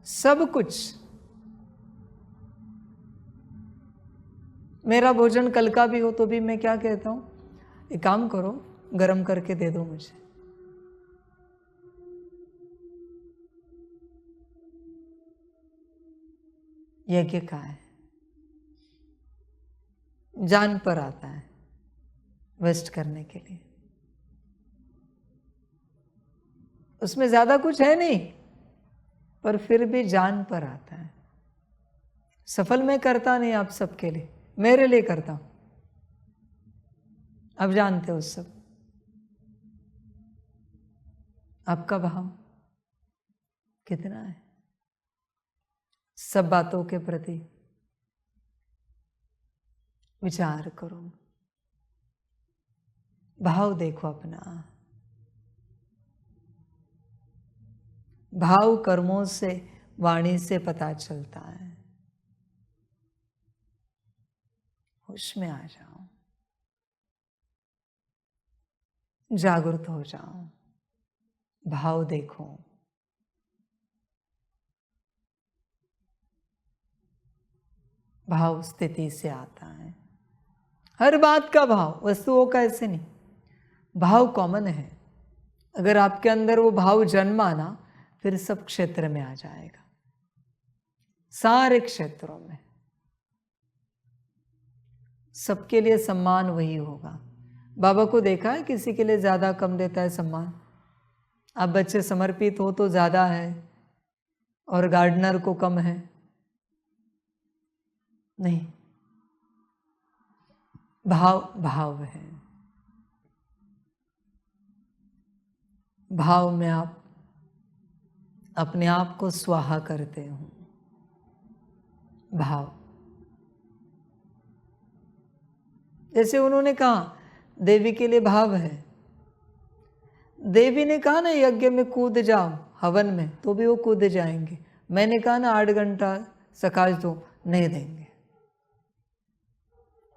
सब कुछ। मेरा भोजन कल का भी हो तो भी मैं क्या कहता हूं, एक काम करो गरम करके दे दो मुझे। यज्ञ का है, जान पर आता है वेस्ट करने के लिए। उसमें ज्यादा कुछ है नहीं, पर फिर भी जान पर आता है। सफल मैं करता नहीं आप सबके लिए, मेरे लिए करता हूं। आप जानते हो सब। आपका भाव कितना है सब बातों के प्रति? विचार करो, भाव देखो अपना। भाव कर्मों से, वाणी से पता चलता है। होश में आ जाओ, जागृत हो जाओ, भाव देखो। भाव स्थिति से आता है, हर बात का भाव, वस्तुओं का ऐसे नहीं। भाव कॉमन है, अगर आपके अंदर वो भाव जन्मा ना, फिर सब क्षेत्र में आ जाएगा, सारे क्षेत्रों में सबके लिए सम्मान वही होगा। बाबा को देखा है किसी के लिए ज्यादा कम देता है सम्मान? आप बच्चे समर्पित हो तो ज़्यादा है और गार्डनर को कम है, नहीं। भाव भाव है। भाव में आप अपने आप को स्वाहा करते हो। भाव, जैसे उन्होंने कहा देवी के लिए भाव है। देवी ने कहा ना यज्ञ में कूद जाओ, हवन में, तो भी वो कूद जाएंगे। मैंने कहा ना 8 घंटा सकाश दो, नहीं देंगे,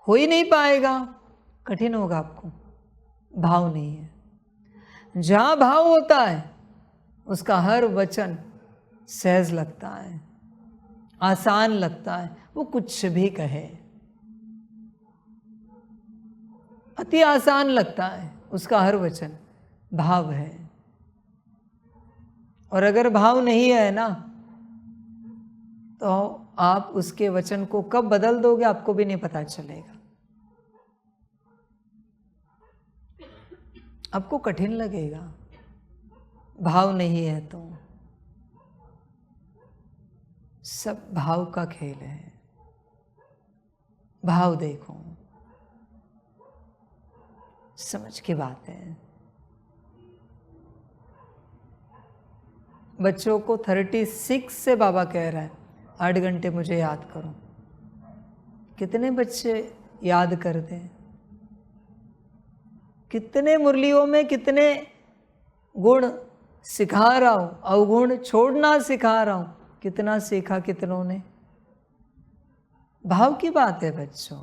हो ही नहीं पाएगा, कठिन होगा आपको। भाव नहीं है। जहां भाव होता है उसका हर वचन सहज लगता है, आसान लगता है। वो कुछ भी कहे अति आसान लगता है उसका हर वचन। भाव है। और अगर भाव नहीं है ना, तो आप उसके वचन को कब बदल दोगे आपको भी नहीं पता चलेगा। आपको कठिन लगेगा, भाव नहीं है तो। सब भाव का खेल है। भाव देखो, समझ की बात है। बच्चों को 36 से बाबा कह रहा है 8 घंटे मुझे याद करो। कितने बच्चे याद करते हैं? कितने मुरलियों में कितने गुण सिखा रहा हूं, अवगुण छोड़ना सिखा रहा हूं। कितना सीखा कितनों ने? भाव की बात है बच्चों।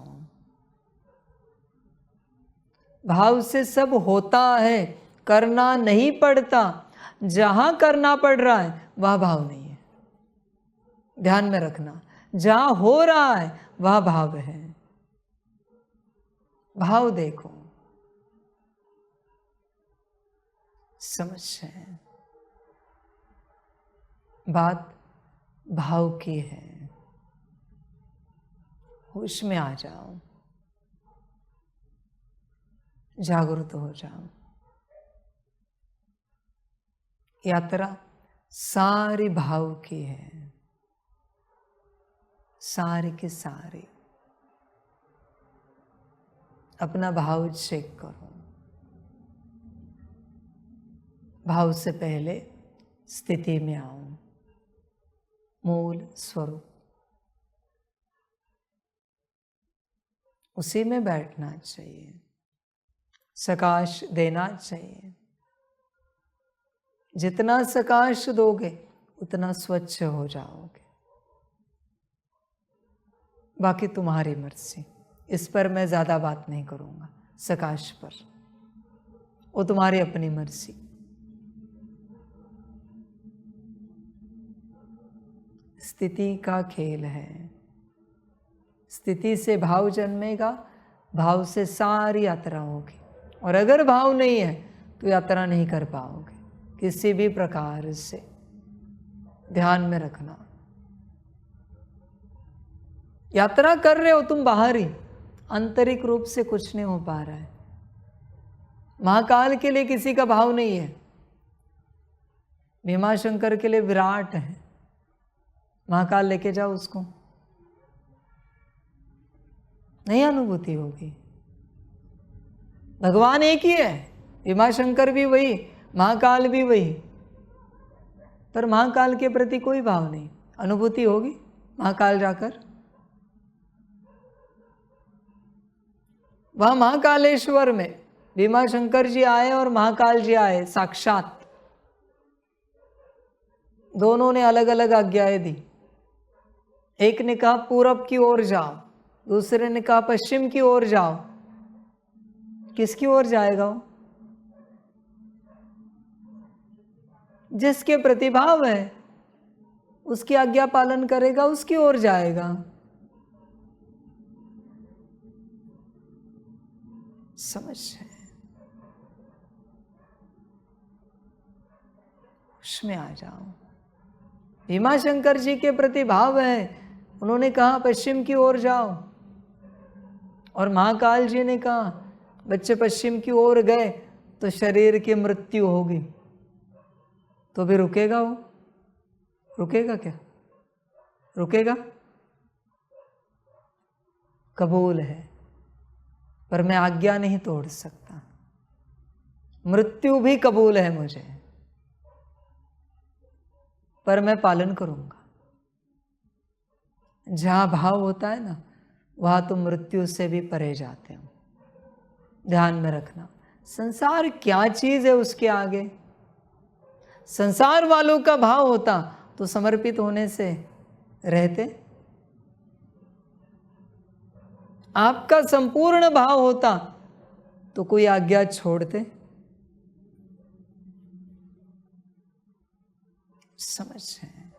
भाव से सब होता है, करना नहीं पड़ता। जहां करना पड़ रहा है वह भाव नहीं है, ध्यान में रखना। जहां हो रहा है वह भाव है। भाव देखो, समझ है। बात भाव की है। होश में आ जाओ, जागरूक हो जाओ। यात्रा सारी भाव की है, सारी की सारी। अपना भाव चेक करो। भाव से पहले स्थिति में आओ, मूल स्वरूप, उसी में बैठना चाहिए, सकाश देना चाहिए। जितना सकाश दोगे उतना स्वच्छ हो जाओगे। बाकी तुम्हारी मर्जी, इस पर मैं ज़्यादा बात नहीं करूँगा। सकाश पर वो तुम्हारी अपनी मर्जी। स्थिति का खेल है। स्थिति से भाव जन्मेगा, भाव से सारी यात्रा होगी। और अगर भाव नहीं है तो यात्रा नहीं कर पाओगे किसी भी प्रकार से। ध्यान में रखना। यात्रा कर रहे हो तुम बाहरी, आंतरिक रूप से कुछ नहीं हो पा रहा है। महाकाल के लिए किसी का भाव नहीं है। भीमाशंकर के लिए विराट है। महाकाल लेके जाओ उसको, नहीं अनुभूति होगी। भगवान एक ही है, भीमाशंकर भी वही, महाकाल भी वही, पर महाकाल के प्रति कोई भाव नहीं। अनुभूति होगी महाकाल जाकर। वहां महाकालेश्वर में भीमाशंकर जी आए और महाकाल जी आए साक्षात। दोनों ने अलग अलग आज्ञाएं दी। एक ने कहा पूरब की ओर जाओ, दूसरे ने कहा पश्चिम की ओर जाओ। किसकी ओर जाएगा वो? जिसके प्रतिभाव है उसकी आज्ञा पालन करेगा, उसकी ओर जाएगा। समझ है? उसमें आ जाओ। भीमाशंकर जी के प्रति भाव है, उन्होंने कहा पश्चिम की ओर जाओ, और महाकाल जी ने कहा बच्चे पश्चिम की ओर गए तो शरीर की मृत्यु होगी। तो भी रुकेगा वो? रुकेगा क्या? रुकेगा? कबूल है, पर मैं आज्ञा नहीं तोड़ सकता। मृत्यु भी कबूल है मुझे, पर मैं पालन करूंगा। जहां भाव होता है ना, वहां तुम मृत्यु से भी परे जाते हो। ध्यान में रखना, संसार क्या चीज है उसके आगे। संसार वालों का भाव होता तो समर्पित होने से रहते। आपका संपूर्ण भाव होता तो कोई आज्ञा छोड़ते? समझ है?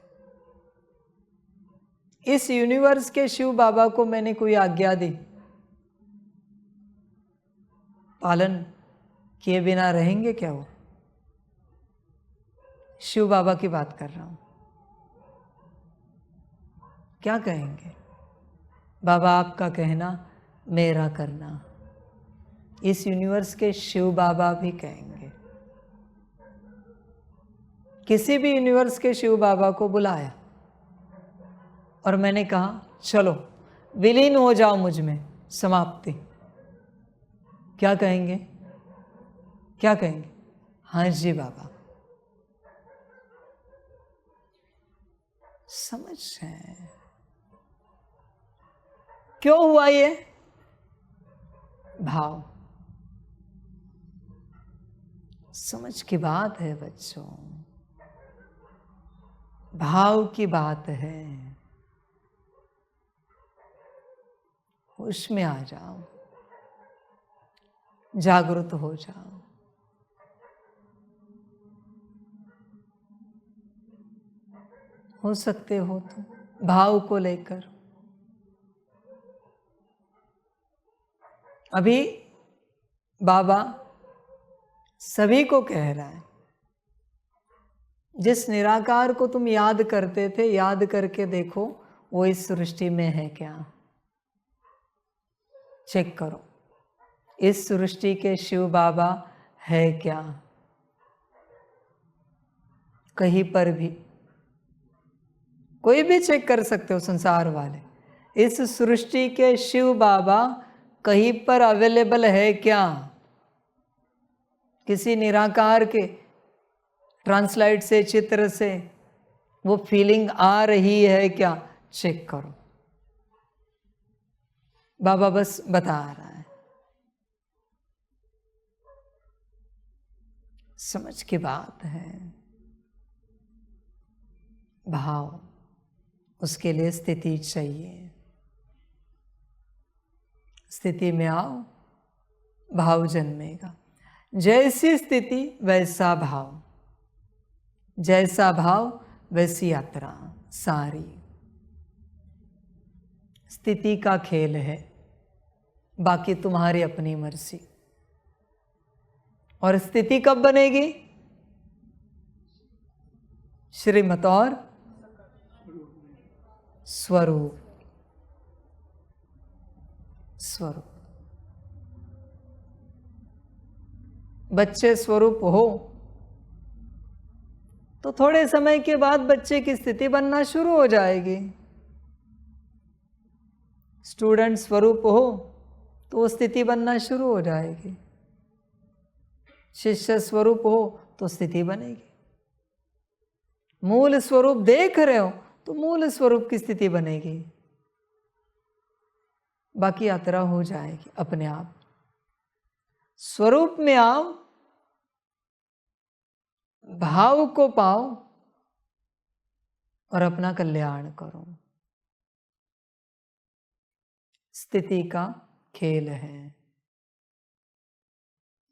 इस यूनिवर्स के शिव बाबा को मैंने कोई आज्ञा दी, पालन किए बिना रहेंगे क्या वो? शिव बाबा की बात कर रहा हूं। क्या कहेंगे? बाबा आपका कहना मेरा करना। इस यूनिवर्स के शिव बाबा भी कहेंगे। किसी भी यूनिवर्स के शिव बाबा को बुलाया और मैंने कहा चलो विलीन हो जाओ मुझ में, समाप्ति। क्या कहेंगे? क्या कहेंगे? हाँ जी बाबा। समझ है? क्यों हुआ ये? भाव। समझ की बात है बच्चों, भाव की बात है। होश में आ जाओ, जागृत हो जाओ। हो सकते हो तो भाव को लेकर। अभी बाबा सभी को कह रहा है, जिस निराकार को तुम याद करते थे, याद करके देखो वो इस सृष्टि में है क्या। चेक करो, इस सृष्टि के शिव बाबा है क्या? कहीं पर भी कोई भी चेक कर सकते हो, संसार वाले। इस सृष्टि के शिव बाबा कहीं पर अवेलेबल है क्या? किसी निराकार के ट्रांसलाइट से, चित्र से वो फीलिंग आ रही है क्या? चेक करो। बाबा बस बता रहा है। समझ की बात है। भाव, उसके लिए स्थिति चाहिए। स्थिति में आओ, भाव जन्मेगा। जैसी स्थिति वैसा भाव, जैसा भाव वैसी यात्रा। सारी स्थिति का खेल है, बाकी तुम्हारी अपनी मर्जी। और स्थिति कब बनेगी? श्रीमत और स्वरूप। स्वरूप। बच्चे स्वरूप हो तो थोड़े समय के बाद बच्चे की स्थिति बनना शुरू हो जाएगी। स्टूडेंट स्वरूप हो तो वो स्थिति बनना शुरू हो जाएगी। शिष्य स्वरूप हो तो स्थिति बनेगी। मूल स्वरूप देख रहे हो तो मूल स्वरूप की स्थिति बनेगी। बाकी यात्रा हो जाएगी अपने आप। स्वरूप में आओ, भाव को पाओ और अपना कल्याण करो। स्थिति का खेल है,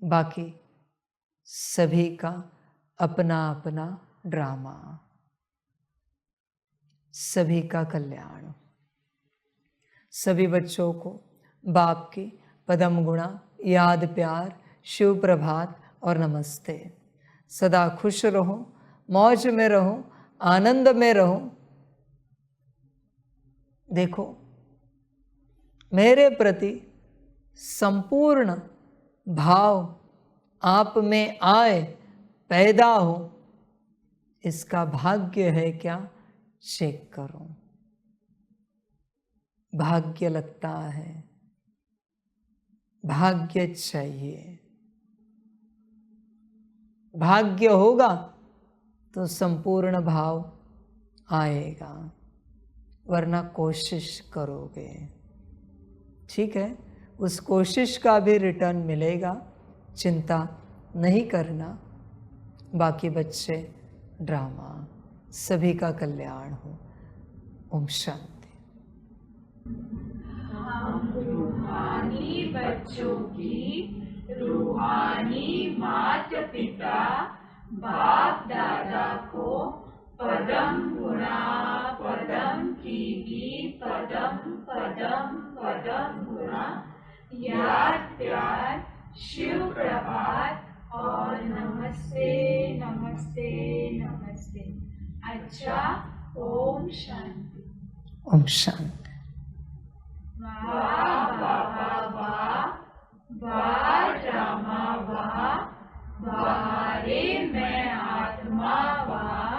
बाकी सभी का अपना अपना ड्रामा। सभी का कल्याण। सभी बच्चों को बाप की पदम गुणा, याद, प्यार, शिव प्रभात और नमस्ते। सदा खुश रहो, मौज में रहो, आनंद में रहो। देखो, मेरे प्रति संपूर्ण भाव आप में आए, पैदा हो, इसका भाग्य है क्या, चेक करो। भाग्य लगता है, भाग्य चाहिए। भाग्य होगा तो संपूर्ण भाव आएगा, वरना कोशिश करोगे। ठीक है, उस कोशिश का भी रिटर्न मिलेगा, चिंता नहीं करना। बाकी बच्चे ड्रामा, सभी का कल्याण हो। ओम शांति। हम रूहानी बच्चों की रूहानी माता पिता बाप दादा को पदम गुणा पदम कीगी पदम पदम पदम गुणा याद प्यार शिव प्रभात और नमस्ते नमस्ते नमस्ते। अच्छा, ओम शांति। ओम शांति। वाह बाबा वाह, वाह रामा वाह, वाह रे मैं आत्मा वाह,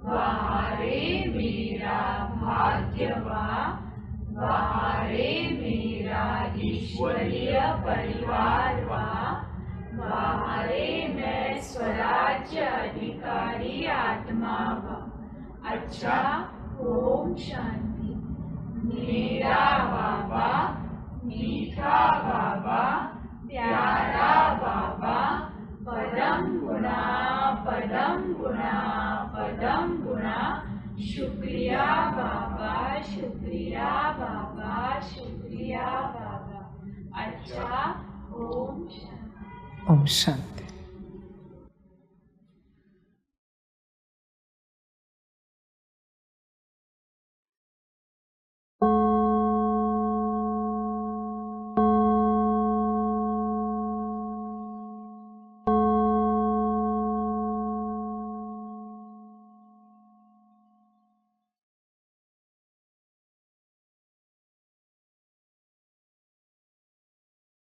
वाह रे मेरा भाग्य वाह, वाह रे मेरा ईश्वरीय परिवार वाह, वाह रे मैं स्वराज्य अधिकारी आत्मा वाह। अच्छा, ओम शांति। मेरा बाबा मीठा बाबा प्यारा बाबा पदम गुणा पदम गुणा पदम गुणा शुक्रिया बाबा शुक्रिया बाबा शुक्रिया बाबा। अच्छा, ओम शांति। ओम शांति।